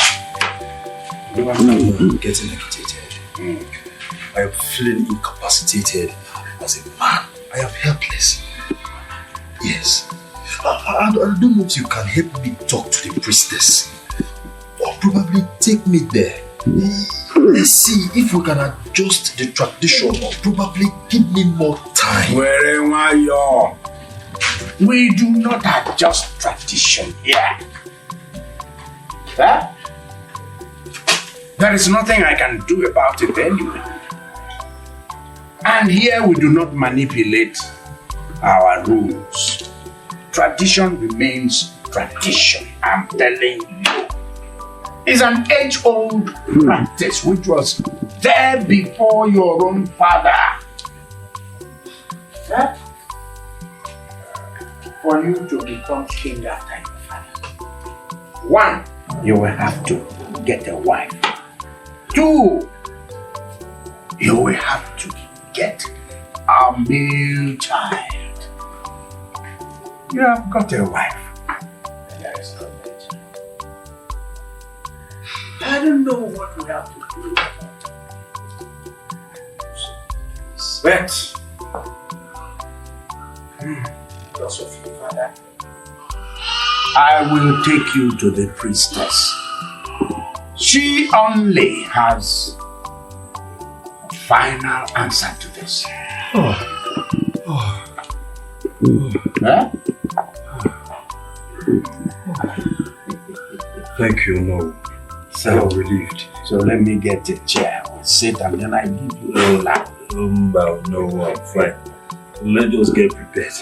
I'm getting agitated. I am feeling incapacitated as a man. I am helpless. Yes. I don't know if you can help me talk to the priestess. Or probably take me there. Let's see if we can adjust the tradition or probably give me more time. Wherever you are, we do not adjust tradition here. Huh? There is nothing I can do about it anyway. And here we do not manipulate our rules. Tradition remains tradition, I'm telling you. It's an age-old practice which was there before your own father. Huh? For you to become king after your father. 1, you will have to get a wife. 2, you will have to get a male child. You have got a wife. There is no matter. I don't know what we have to do about it. But because of your father, I will take you to the priestess. She only has a final answer to this. Huh? Thank you, no. So I'm relieved. So let me get a chair. We'll sit and then I give you a lap. No, I'm fine. Let's just get prepared.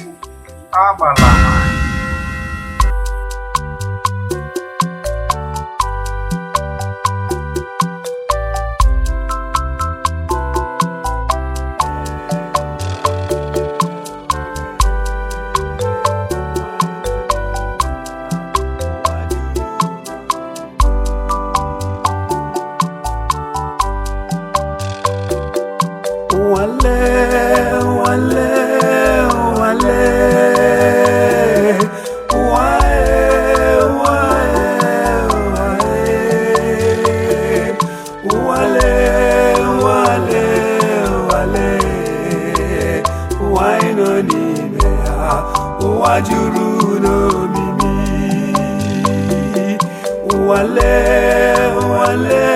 Wale